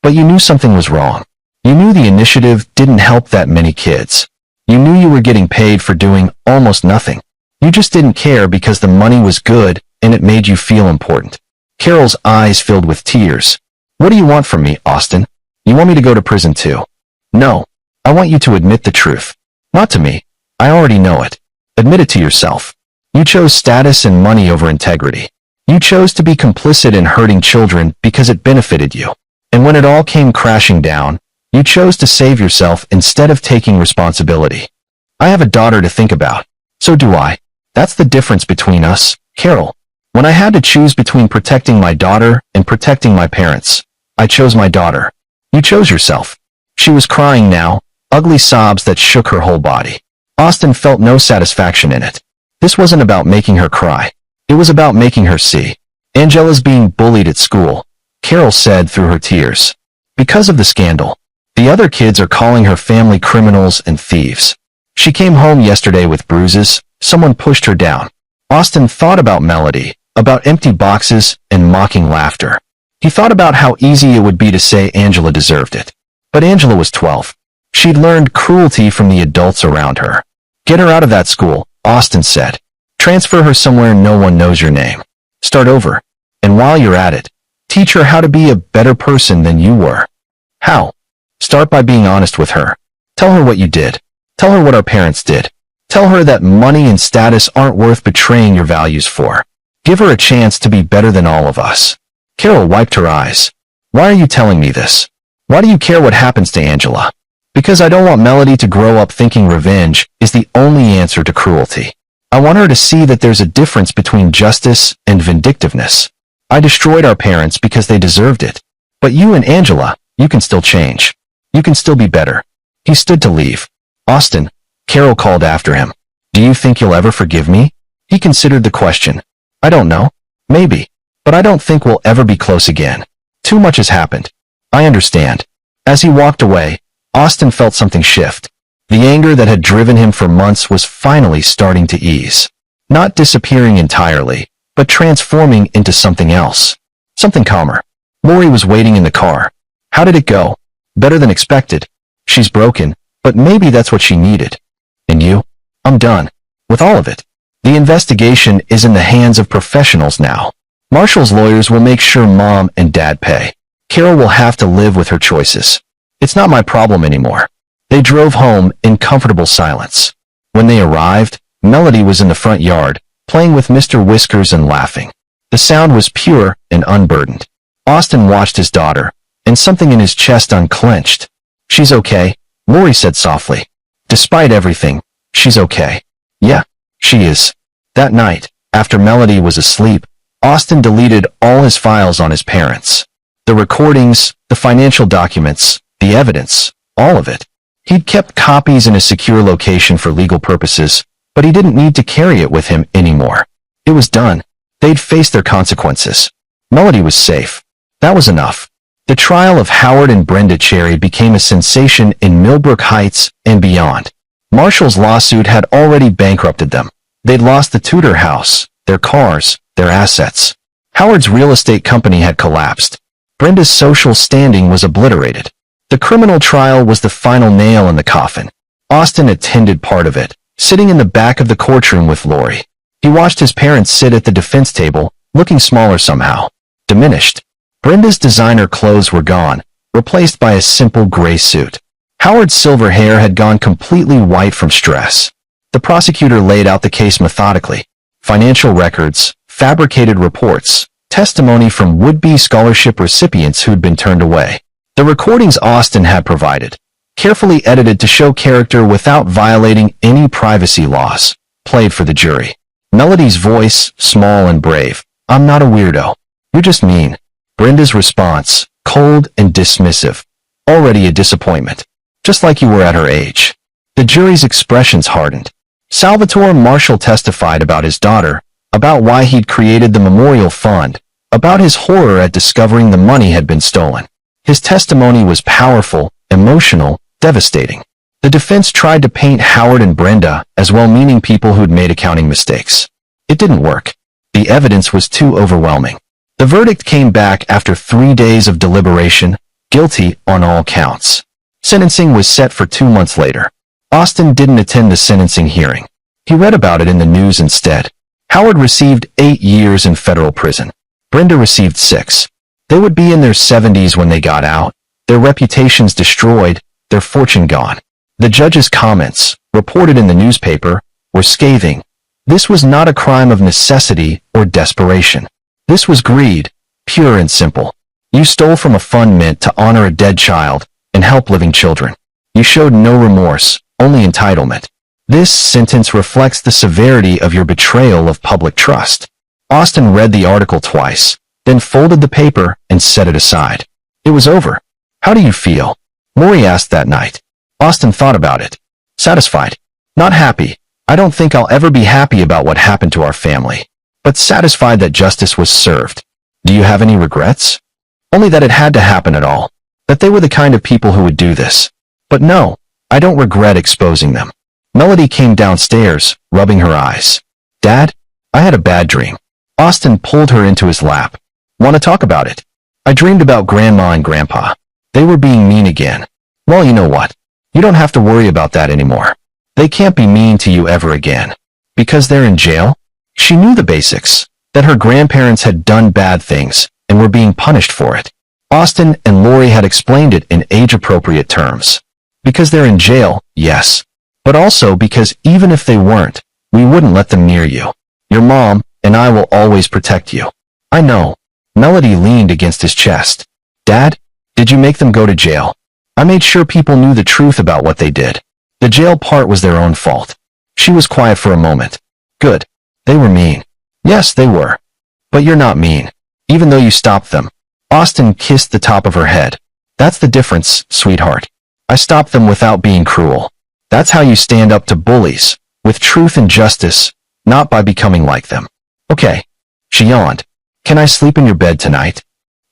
But you knew something was wrong. You knew the initiative didn't help that many kids. You knew you were getting paid for doing almost nothing. You just didn't care because the money was good and it made you feel important. Carol's eyes filled with tears. What do you want from me, Austin? You want me to go to prison too? No. I want you to admit the truth. Not to me. I already know it. Admit it to yourself. You chose status and money over integrity. You chose to be complicit in hurting children because it benefited you. And when it all came crashing down, you chose to save yourself instead of taking responsibility. I have a daughter to think about. So do I. That's the difference between us, Carol. When I had to choose between protecting my daughter and protecting my parents, I chose my daughter. You chose yourself. She was crying now, ugly sobs that shook her whole body. Austin felt no satisfaction in it. This wasn't about making her cry. It was about making her see. Angela's being bullied at school, Carol said through her tears. Because of the scandal. The other kids are calling her family criminals and thieves. She came home yesterday with bruises. Someone pushed her down. Austin thought about Melody, about empty boxes and mocking laughter. He thought about how easy it would be to say Angela deserved it. But Angela was 12. She'd learned cruelty from the adults around her. Get her out of that school, Austin said. Transfer her somewhere no one knows your name. Start over. And while you're at it, teach her how to be a better person than you were. How? Start by being honest with her. Tell her what you did. Tell her what our parents did. Tell her that money and status aren't worth betraying your values for. Give her a chance to be better than all of us. Carol wiped her eyes. Why are you telling me this? Why do you care what happens to Angela? Because I don't want Melody to grow up thinking revenge is the only answer to cruelty. I want her to see that there's a difference between justice and vindictiveness. I destroyed our parents because they deserved it. But you and Angela, you can still change. You can still be better. He stood to leave. Austin, Carol called after him. Do you think you'll ever forgive me? He considered the question. I don't know. Maybe. But I don't think we'll ever be close again. Too much has happened. I understand. As he walked away, Austin felt something shift. The anger that had driven him for months was finally starting to ease. Not disappearing entirely, but transforming into something else. Something calmer. Lori was waiting in the car. How did it go? Better than expected. She's broken, but maybe that's what she needed. And you? I'm done. With all of it. The investigation is in the hands of professionals now. Marshall's lawyers will make sure Mom and Dad pay. Carol will have to live with her choices. It's not my problem anymore. They drove home in comfortable silence. When they arrived, Melody was in the front yard, playing with Mr. Whiskers and laughing. The sound was pure and unburdened. Austin watched his daughter, and something in his chest unclenched. She's okay, Lori said softly. Despite everything, she's okay. Yeah, she is. That night, after Melody was asleep, Austin deleted all his files on his parents. The recordings, the financial documents, the evidence, all of it. He'd kept copies in a secure location for legal purposes, But he didn't need to carry it with him anymore. It was done. They'd face their consequences. Melody was safe. That was enough. The trial of Howard and Brenda Cherry became a sensation in Millbrook Heights and beyond. Marshall's lawsuit had already bankrupted them. They'd lost the Tudor house, their cars, their assets. Howard's real estate company had collapsed. Brenda's social standing was obliterated. The criminal trial was the final nail in the coffin. Austin attended part of it, sitting in the back of the courtroom with Lori. He watched his parents sit at the defense table, looking smaller somehow, diminished. Brenda's designer clothes were gone, replaced by a simple gray suit. Howard's silver hair had gone completely white from stress. The prosecutor laid out the case methodically. Financial records, fabricated reports, testimony from would-be scholarship recipients who'd been turned away. The recordings Austin had provided, carefully edited to show character without violating any privacy laws, played for the jury. Melody's voice, small and brave. "I'm not a weirdo. You're just mean." Brenda's response, cold and dismissive. "Already a disappointment. Just like you were at her age." The jury's expressions hardened. Salvatore Marshall testified about his daughter, about why he'd created the memorial fund, about his horror at discovering the money had been stolen. His testimony was powerful, emotional, devastating. The defense tried to paint Howard and Brenda as well-meaning people who'd made accounting mistakes. It didn't work. The evidence was too overwhelming. The verdict came back after 3 days of deliberation, guilty on all counts. Sentencing was set for 2 months later. Austin didn't attend the sentencing hearing. He read about it in the news instead. Howard received 8 years in federal prison. Brenda received 6. They would be in their 70s when they got out, their reputations destroyed, their fortune gone. The judge's comments, reported in the newspaper, were scathing. This was not a crime of necessity or desperation. This was greed, pure and simple. You stole from a fund meant to honor a dead child and help living children. You showed no remorse, only entitlement. This sentence reflects the severity of your betrayal of public trust. Austin read the article twice, then folded the paper and set it aside. It was over. "How do you feel?" Lori asked that night. Austin thought about it. "Satisfied. Not happy. I don't think I'll ever be happy about what happened to our family. But satisfied that justice was served." "Do you have any regrets?" "Only that it had to happen at all. That they were the kind of people who would do this. But no, I don't regret exposing them." Melody came downstairs, rubbing her eyes. "Dad, I had a bad dream." Austin pulled her into his lap. "Want to talk about it?" "I dreamed about Grandma and Grandpa. They were being mean again." "Well, you know what? You don't have to worry about that anymore. They can't be mean to you ever again. Because they're in jail?" She knew the basics, that her grandparents had done bad things and were being punished for it. Austin and Lori had explained it in age-appropriate terms. Because they're in jail, yes. But also because even if they weren't, we wouldn't let them near you. Your mom and I will always protect you. "I know." Melody leaned against his chest. "Dad, did you make them go to jail?" "I made sure people knew the truth about what they did. The jail part was their own fault." She was quiet for a moment. "Good. They were mean." "Yes, they were. But you're not mean, even though you stopped them." Austin kissed the top of her head. "That's the difference, sweetheart. I stopped them without being cruel. That's how you stand up to bullies, with truth and justice, not by becoming like them." "Okay." She yawned. "Can I sleep in your bed tonight?"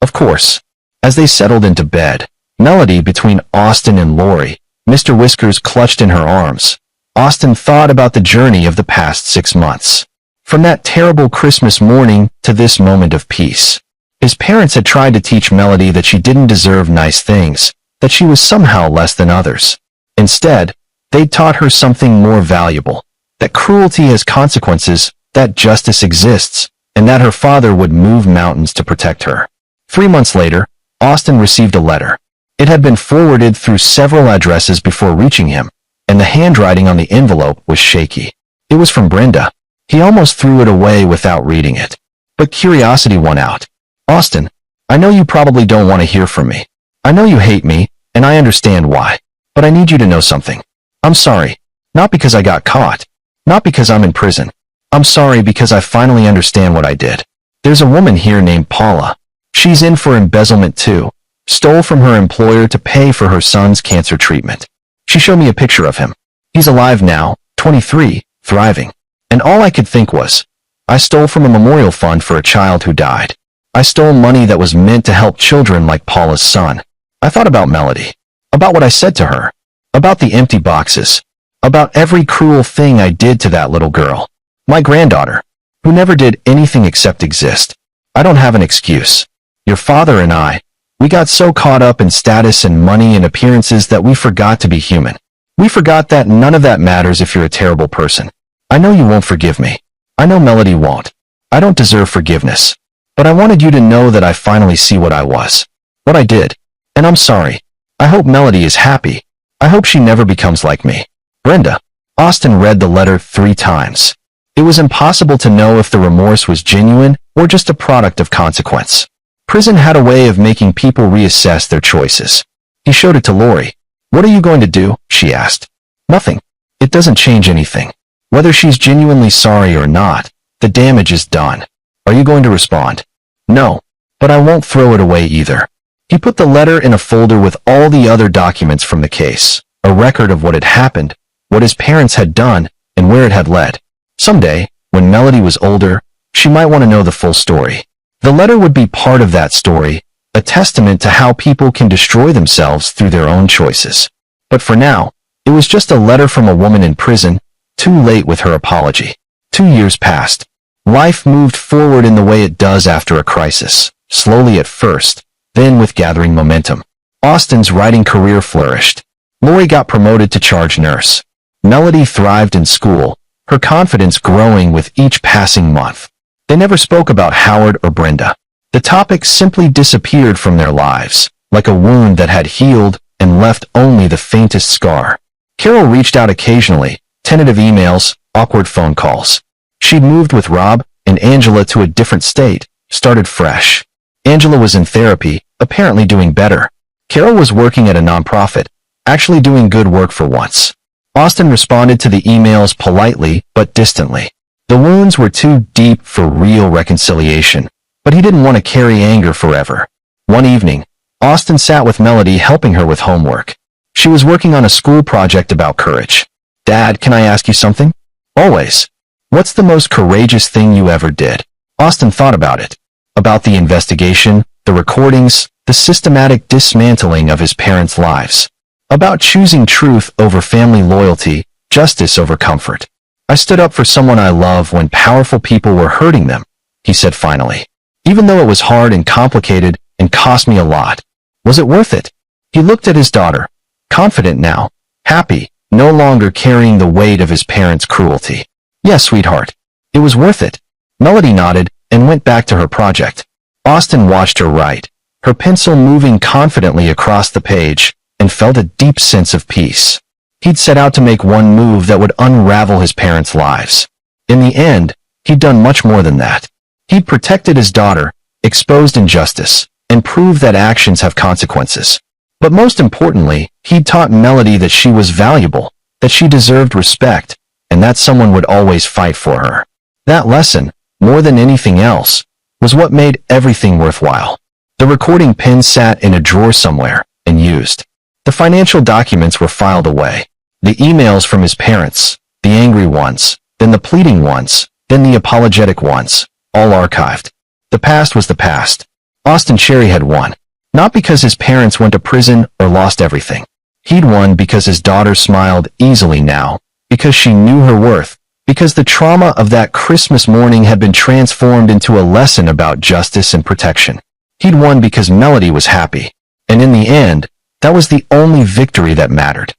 "Of course." As they settled into bed, Melody between Austin and Lori, Mr. Whiskers clutched in her arms. Austin thought about the journey of the past 6 months. From that terrible Christmas morning to this moment of peace. His parents had tried to teach Melody that she didn't deserve nice things, that she was somehow less than others. Instead, they'd taught her something more valuable, that cruelty has consequences, that justice exists, and that her father would move mountains to protect her. 3 months later, Austin received a letter. It had been forwarded through several addresses before reaching him, and the handwriting on the envelope was shaky. It was from Brenda. He almost threw it away without reading it. But curiosity won out. "Austin, I know you probably don't want to hear from me. I know you hate me, and I understand why. But I need you to know something. I'm sorry. Not because I got caught. Not because I'm in prison. I'm sorry because I finally understand what I did. There's a woman here named Paula. She's in for embezzlement too. Stole from her employer to pay for her son's cancer treatment. She showed me a picture of him. He's alive now, 23, thriving. And all I could think was, I stole from a memorial fund for a child who died. I stole money that was meant to help children like Paula's son. I thought about Melody, about what I said to her, about the empty boxes, about every cruel thing I did to that little girl, my granddaughter, who never did anything except exist. I don't have an excuse. Your father and I, we got so caught up in status and money and appearances that we forgot to be human. We forgot that none of that matters if you're a terrible person. I know you won't forgive me. I know Melody won't. I don't deserve forgiveness. But I wanted you to know that I finally see what I was. What I did. And I'm sorry. I hope Melody is happy. I hope she never becomes like me. Brenda. Austin read the letter 3 times. It was impossible to know if the remorse was genuine or just a product of consequence. Prison had a way of making people reassess their choices. He showed it to Lori. What are you going to do? She asked. Nothing. It doesn't change anything. Whether she's genuinely sorry or not, the damage is done. Are you going to respond? No. But I won't throw it away either. He put the letter in a folder with all the other documents from the case, a record of what had happened, what his parents had done, and where it had led. Someday, when Melody was older, she might want to know the full story. The letter would be part of that story, a testament to how people can destroy themselves through their own choices. But for now, it was just a letter from a woman in prison, too late with her apology. 2 years passed. Life moved forward in the way it does after a crisis, slowly at first, then with gathering momentum. Austin's writing career flourished. Lori got promoted to charge nurse. Melody thrived in school, her confidence growing with each passing month. They never spoke about Howard or Brenda. The topic simply disappeared from their lives, like a wound that had healed and left only the faintest scar. Carol reached out occasionally, tentative emails, awkward phone calls. She'd moved with Rob and Angela to a different state, started fresh. Angela was in therapy, apparently doing better. Carol was working at a nonprofit, actually doing good work for once. Austin responded to the emails politely but distantly. The wounds were too deep for real reconciliation, but he didn't want to carry anger forever. One evening, Austin sat with Melody helping her with homework. She was working on a school project about courage. Dad, can I ask you something? Always. What's the most courageous thing you ever did? Austin thought about it. About the investigation, the recordings, the systematic dismantling of his parents' lives. About choosing truth over family loyalty, justice over comfort. I stood up for someone I love when powerful people were hurting them, he said finally. Even though it was hard and complicated and cost me a lot. Was it worth it? He looked at his daughter, confident now, happy, no longer carrying the weight of his parents' cruelty. Yes, sweetheart. It was worth it. Melody nodded and went back to her project. Austin watched her write, her pencil moving confidently across the page, and felt a deep sense of peace. He'd set out to make one move that would unravel his parents' lives. In the end, he'd done much more than that. He'd protected his daughter, exposed injustice, and proved that actions have consequences. But most importantly, he'd taught Melody that she was valuable, that she deserved respect, and that someone would always fight for her. That lesson, more than anything else, was what made everything worthwhile. The recording pin sat in a drawer somewhere, and used. The financial documents were filed away. The emails from his parents, the angry ones, then the pleading ones, then the apologetic ones, all archived. The past was the past. Austin Cherry had won. Not because his parents went to prison or lost everything. He'd won because his daughter smiled easily now, because she knew her worth, because the trauma of that Christmas morning had been transformed into a lesson about justice and protection. He'd won because Melody was happy. And in the end, that was the only victory that mattered.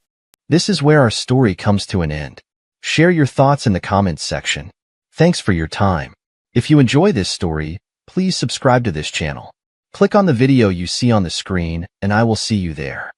This is where our story comes to an end. Share your thoughts in the comments section. Thanks for your time. If you enjoy this story, please subscribe to this channel. Click on the video you see on the screen, and I will see you there.